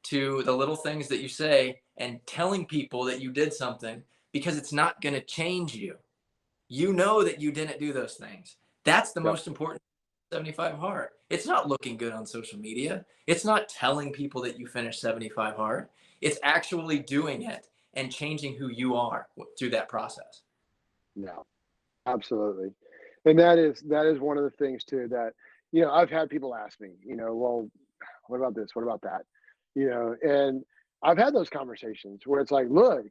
to the little things that you say and telling people that you did something, because it's not going to change you. You know that you didn't do those things. That's the most important 75 hard. It's not looking good on social media. It's not telling people that you finished 75 hard. It's actually doing it and changing who you are through that process. Yeah, absolutely. And that is one of the things too that, I've had people ask me, well, what about this? What about that? And I've had those conversations where it's like, look,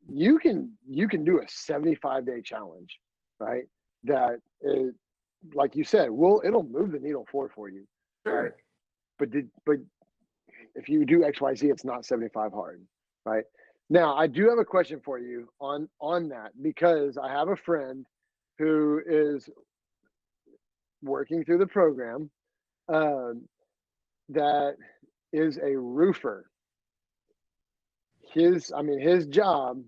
you can do a 75-day challenge, right? That is, like you said, it'll move the needle forward for you. Sure. Right? But if you do XYZ, it's not 75 hard, right? Now, I do have a question for you on that, because I have a friend who is working through the program that is a roofer. His job,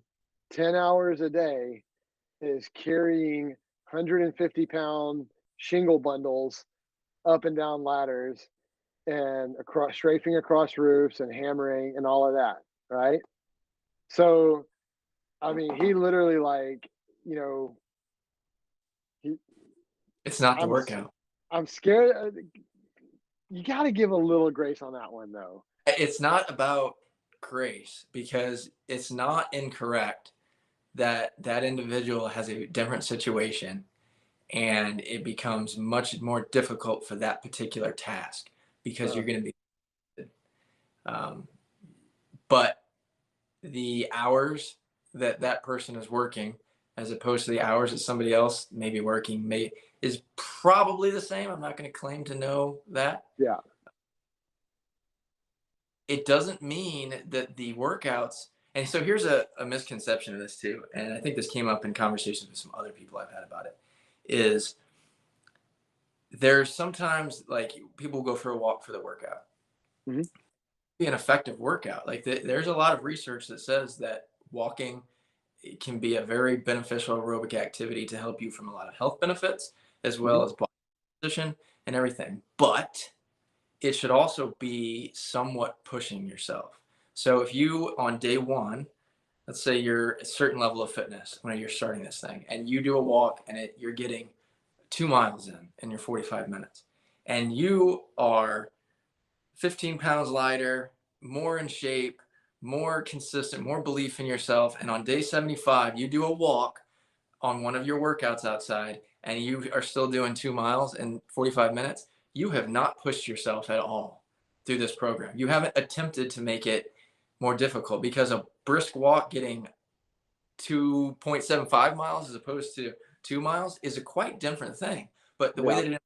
10 hours a day, is carrying 150-pound shingle bundles up and down ladders and strafing across roofs and hammering and all of that, right? So, he literally, like, it's not the workout. I'm scared. You got to give a little grace on that one, though. It's not about grace, because it's not incorrect that individual has a different situation, and it becomes much more difficult for that particular task, because you're going to be but the hours that person is working, as opposed to the hours that somebody else may be working, is probably the same. I'm not going to claim to know that. Yeah. It doesn't mean that the workouts, and so here's a misconception of this too, and I think this came up in conversations with some other people I've had about it, is there's sometimes like people go for a walk for the workout. Mm-hmm. Be an effective workout. Like there's a lot of research that says that walking can be a very beneficial aerobic activity to help you from a lot of health benefits as well as body position and everything. But it should also be somewhat pushing yourself. So if you on day one, let's say you're a certain level of fitness when you're starting this thing, and you do a walk and you're getting 2 miles in your 45 minutes, and you are 15 pounds lighter, more in shape, more consistent, more belief in yourself. And on day 75, you do a walk on one of your workouts outside and you are still doing 2 miles in 45 minutes. You have not pushed yourself at all through this program. You haven't attempted to make it more difficult, because a brisk walk getting 2.75 miles as opposed to 2 miles is a quite different thing. But the way that it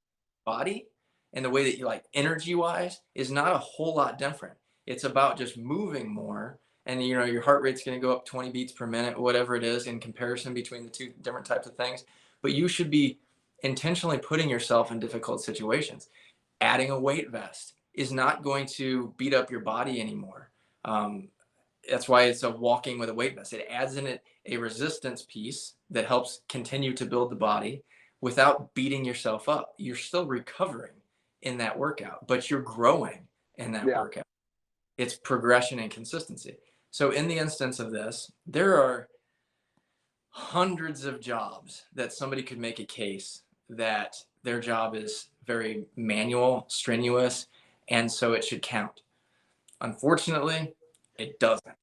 body and the way that you like energy wise is not a whole lot different. It's about just moving more, and your heart rate's going to go up 20 beats per minute, whatever it is, in comparison between the two different types of things. But you should be intentionally putting yourself in difficult situations. Adding a weight vest is not going to beat up your body anymore. That's why it's a walking with a weight vest. It adds in it a resistance piece that helps continue to build the body without beating yourself up. You're still recovering in that workout, but you're growing in that workout. It's progression and consistency. So in the instance of this, there are hundreds of jobs that somebody could make a case that their job is very manual, strenuous, and so it should count. Unfortunately, it doesn't.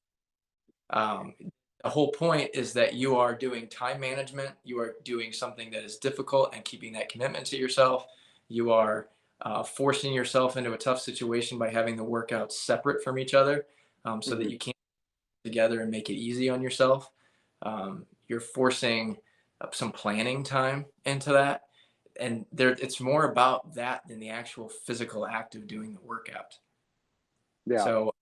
The whole point is that you are doing time management. You are doing something that is difficult and keeping that commitment to yourself. You are forcing yourself into a tough situation by having the workouts separate from each other, so that you can't together and make it easy on yourself. You're forcing some planning time into that. And it's more about that than the actual physical act of doing the workout. Yeah. So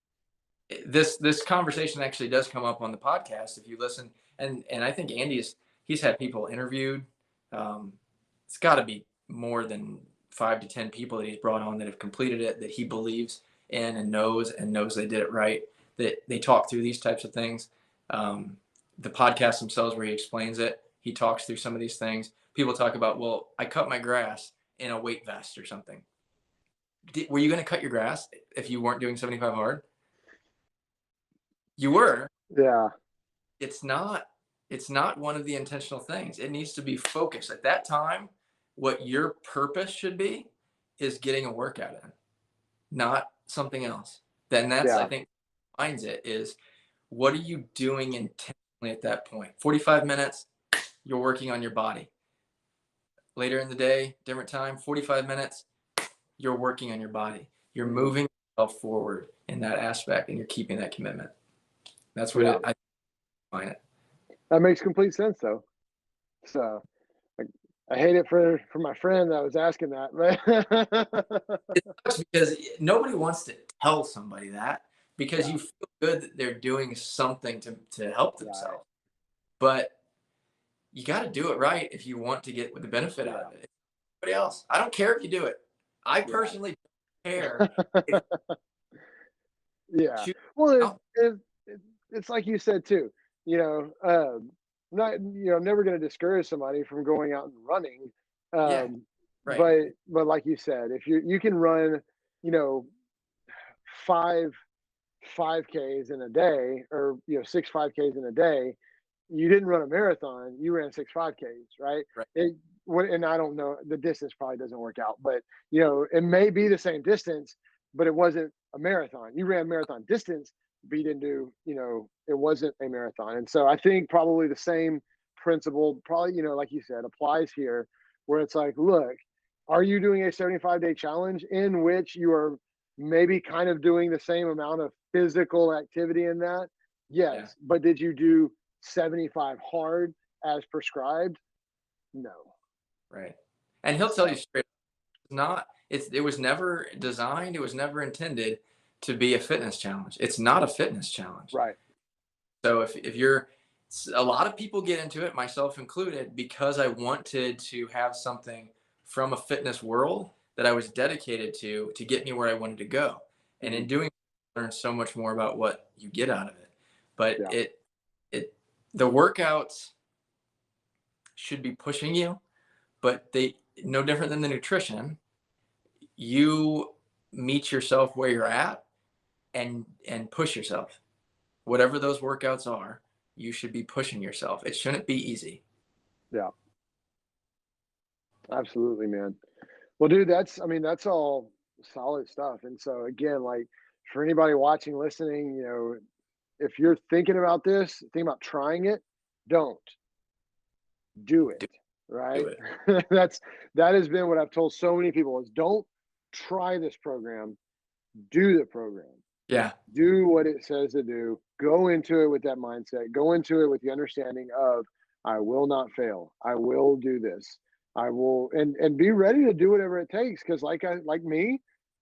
this conversation actually does come up on the podcast if you listen, and I think he's had people interviewed. It's got to be more than 5 to 10 people that he's brought on that have completed it, that he believes in and knows they did it right, that they talk through these types of things. The podcasts themselves where he explains it, he talks through some of these things. People talk about, well, I cut my grass in a weight vest or something. Were you going to cut your grass if you weren't doing 75 hard? You were. Yeah. It's not one of the intentional things. It needs to be focused. At that time, what your purpose should be is getting a workout in, not something else. Then that's, I think, defines it, is what are you doing intentionally at that point? 45 minutes, you're working on your body. Later in the day, different time, 45 minutes, you're working on your body. You're moving yourself forward in that aspect, and you're keeping that commitment. That's what I find it. That makes complete sense, though. So I hate it for my friend that was asking that, but It sucks because nobody wants to tell somebody that, because you feel good that they're doing something to help themselves. But you got to do it right if you want to get the benefit out of it. Everybody else, I don't care if you do it. I personally don't care. Well, it's like you said too. Not never going to discourage somebody from going out and running. But like you said, if you can run, 5Ks in a day, or 6 5Ks in a day, you didn't run a marathon, you ran 6 5Ks, right? And I don't know, the distance probably doesn't work out, but it may be the same distance, but it wasn't a marathon. You ran marathon distance, but you didn't do, it wasn't a marathon. And so I think probably the same principle, probably, like you said, applies here, where it's like, look, are you doing a 75-day challenge in which you are maybe kind of doing the same amount of physical activity in that? Yes. But did you do 75 hard as prescribed? No. Right. And he'll tell you straight, it was never designed, it was never intended to be a fitness challenge. It's not a fitness challenge. Right. So if you're, a lot of people get into it, myself included, because I wanted to have something from a fitness world that I was dedicated to get me where I wanted to go. And in doing, I learned so much more about what you get out of it. But the workouts should be pushing you, but they, no different than the nutrition, you meet yourself where you're at and push yourself. Whatever those workouts are, you should be pushing yourself. It shouldn't be easy. Yeah. Absolutely, man. Well, dude, that's all solid stuff. And so again, like for anybody watching, listening, you know, if you're thinking about this, think about trying it, don't do it. Right. Do it. That has been what I've told so many people is don't try this program, do the program. Yeah. Do what it says to do. Go into it with that mindset. Go into it with the understanding of I will not fail. I will do this. I will and be ready to do whatever it takes. Cause like me,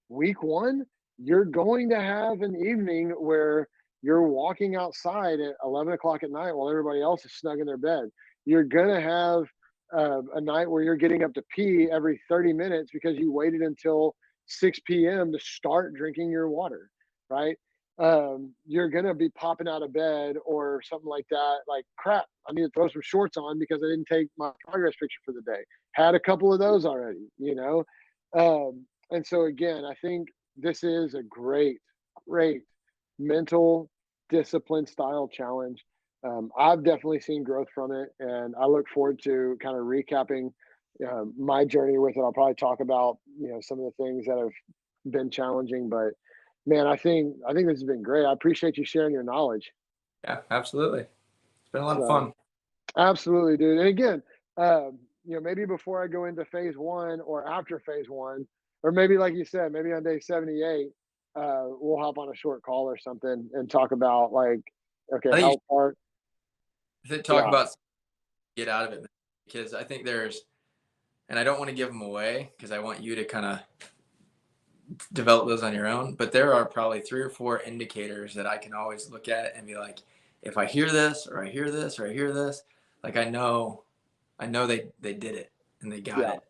week one, you're going to have an evening where you're walking outside at 11 o'clock at night while everybody else is snug in their bed. You're gonna have a night where you're getting up to pee every 30 minutes because you waited until 6 p.m. to start drinking your water, right? You're gonna be popping out of bed or something like that. Like, crap, I need to throw some shorts on because I didn't take my progress picture for the day. Had a couple of those already, you know? And so again, I think this is a great mental discipline style challenge. I've definitely seen growth from it, and I look forward to kind of recapping my journey with it. I'll probably talk about some of the things that have been challenging, but man, I think this has been great. I appreciate you sharing your knowledge. Yeah, absolutely. It's been a lot of So, fun. absolutely, dude. And again, maybe before I go into phase one or after phase one, or maybe like you said, maybe on day 78, we'll hop on a short call or something and talk about like, okay, I think how far. talk about get out of it, because I think there's, and I don't want to give them away because I want you to kind of develop those on your own, but there are probably 3 or 4 indicators that I can always look at and be like, if I hear this or I hear this or I hear this, like I know they did it and they got it.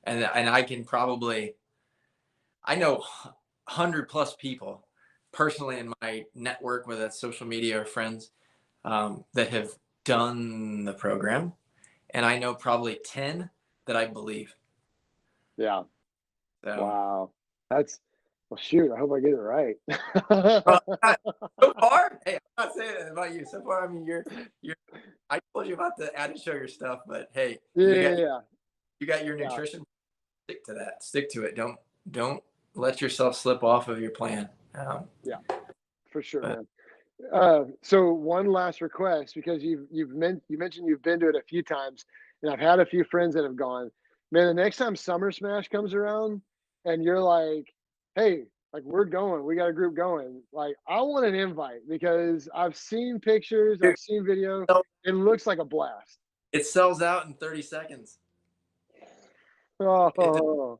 And I can probably, I know 100+ people personally in my network, whether that's social media or friends, that have done the program, and I know probably 10 that I believe. Yeah. So, wow. That's, well, shoot, I hope I get it right. so far, hey, I'm not saying that about you. So far, I mean, you're. I told you about the added sugar stuff, but hey, you got your nutrition. Stick to that. Stick to it. Don't let yourself slip off of your plan. Yeah, for sure, man. So one last request, because you mentioned you've been to it a few times, and I've had a few friends that have gone. Man, the next time Summer Smash comes around, and you're like, "Hey, like we're going, we got a group going." Like, I want an invite because I've seen pictures, I've seen video. It looks like a blast. It sells out in 30 seconds. Oh.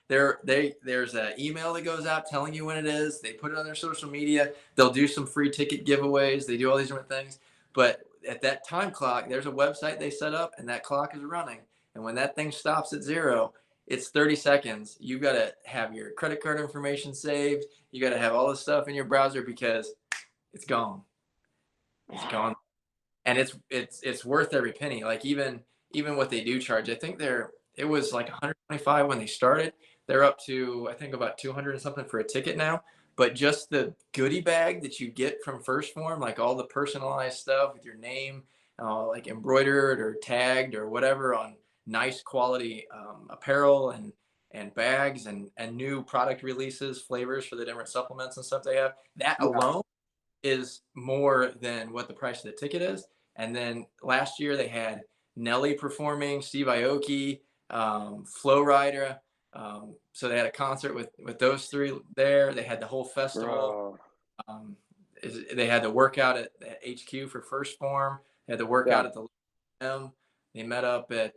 There's an email that goes out telling you when it is. They put it on their social media. They'll do some free ticket giveaways. They do all these different things. But at that time clock, there's a website they set up, and that clock is running. And when that thing stops at 0, it's 30 seconds. You've got to have your credit card information saved. You got to have all this stuff in your browser because it's gone. It's gone. And it's worth every penny. Like even what they do charge, I think it was like $125 when they started. They're up to, I think, about $200 and something for a ticket now. But just the goodie bag that you get from First Form, like all the personalized stuff with your name, like embroidered or tagged or whatever, on nice quality apparel and bags and new product releases, flavors for the different supplements and stuff they have. That alone is more than what the price of the ticket is. And then last year they had Nelly performing, Steve Aoki, Flow Rider. So they had a concert with those 3 there. They had the whole festival. They had the workout at HQ for First Form. They had the workout at the M. They met up at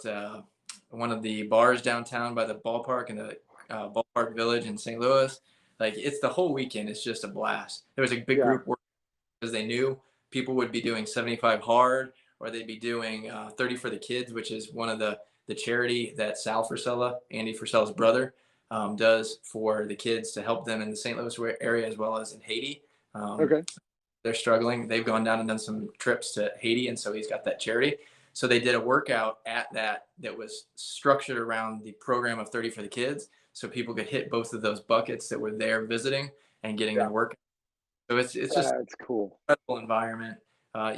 one of the bars downtown by the ballpark in the ballpark village in St. Louis. Like, it's the whole weekend. It's just a blast. There was a big Yeah. group because they knew people would be doing 75 hard, or they'd be doing 30 for the kids, which is one of the charity that Sal Frisella, Andy Frisella's brother, does for the kids to help them in the St. Louis area as well as in Haiti. Okay. They're struggling. They've gone down and done some trips to Haiti, and so he's got that charity. So they did a workout at that was structured around the program of 30 for the kids, so people could hit both of those buckets that were there visiting and getting their work. So it's just That's cool. an incredible environment.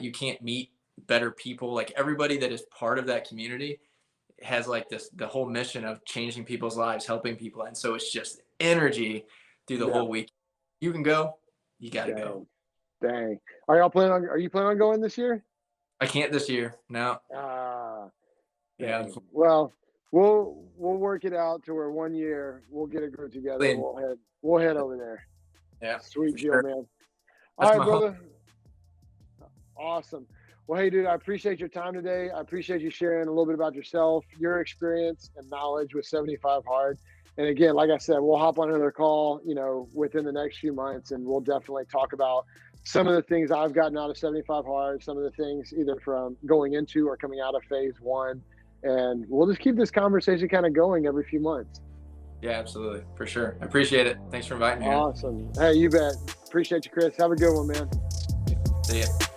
You can't meet better people. Like, everybody that is part of that community has like the whole mission of changing people's lives, helping people, and so it's just energy through the whole week. You can go. You gotta go. Dang. Are you planning on going this year? I can't this year. No. Yeah. Dang. Well, we'll work it out to where 1 year we'll get a group together. And we'll head over there. Yeah. Sweet deal, sure. man. That's all right, brother. Awesome. Well, hey, dude, I appreciate your time today. I appreciate you sharing a little bit about yourself, your experience and knowledge with 75 Hard. And again, like I said, we'll hop on another call, within the next few months, and we'll definitely talk about some of the things I've gotten out of 75 Hard, some of the things either from going into or coming out of phase 1. And we'll just keep this conversation kind of going every few months. Yeah, absolutely. For sure. I appreciate it. Thanks for inviting me. Awesome. Hey, you bet. Appreciate you, Chris. Have a good one, man. See ya.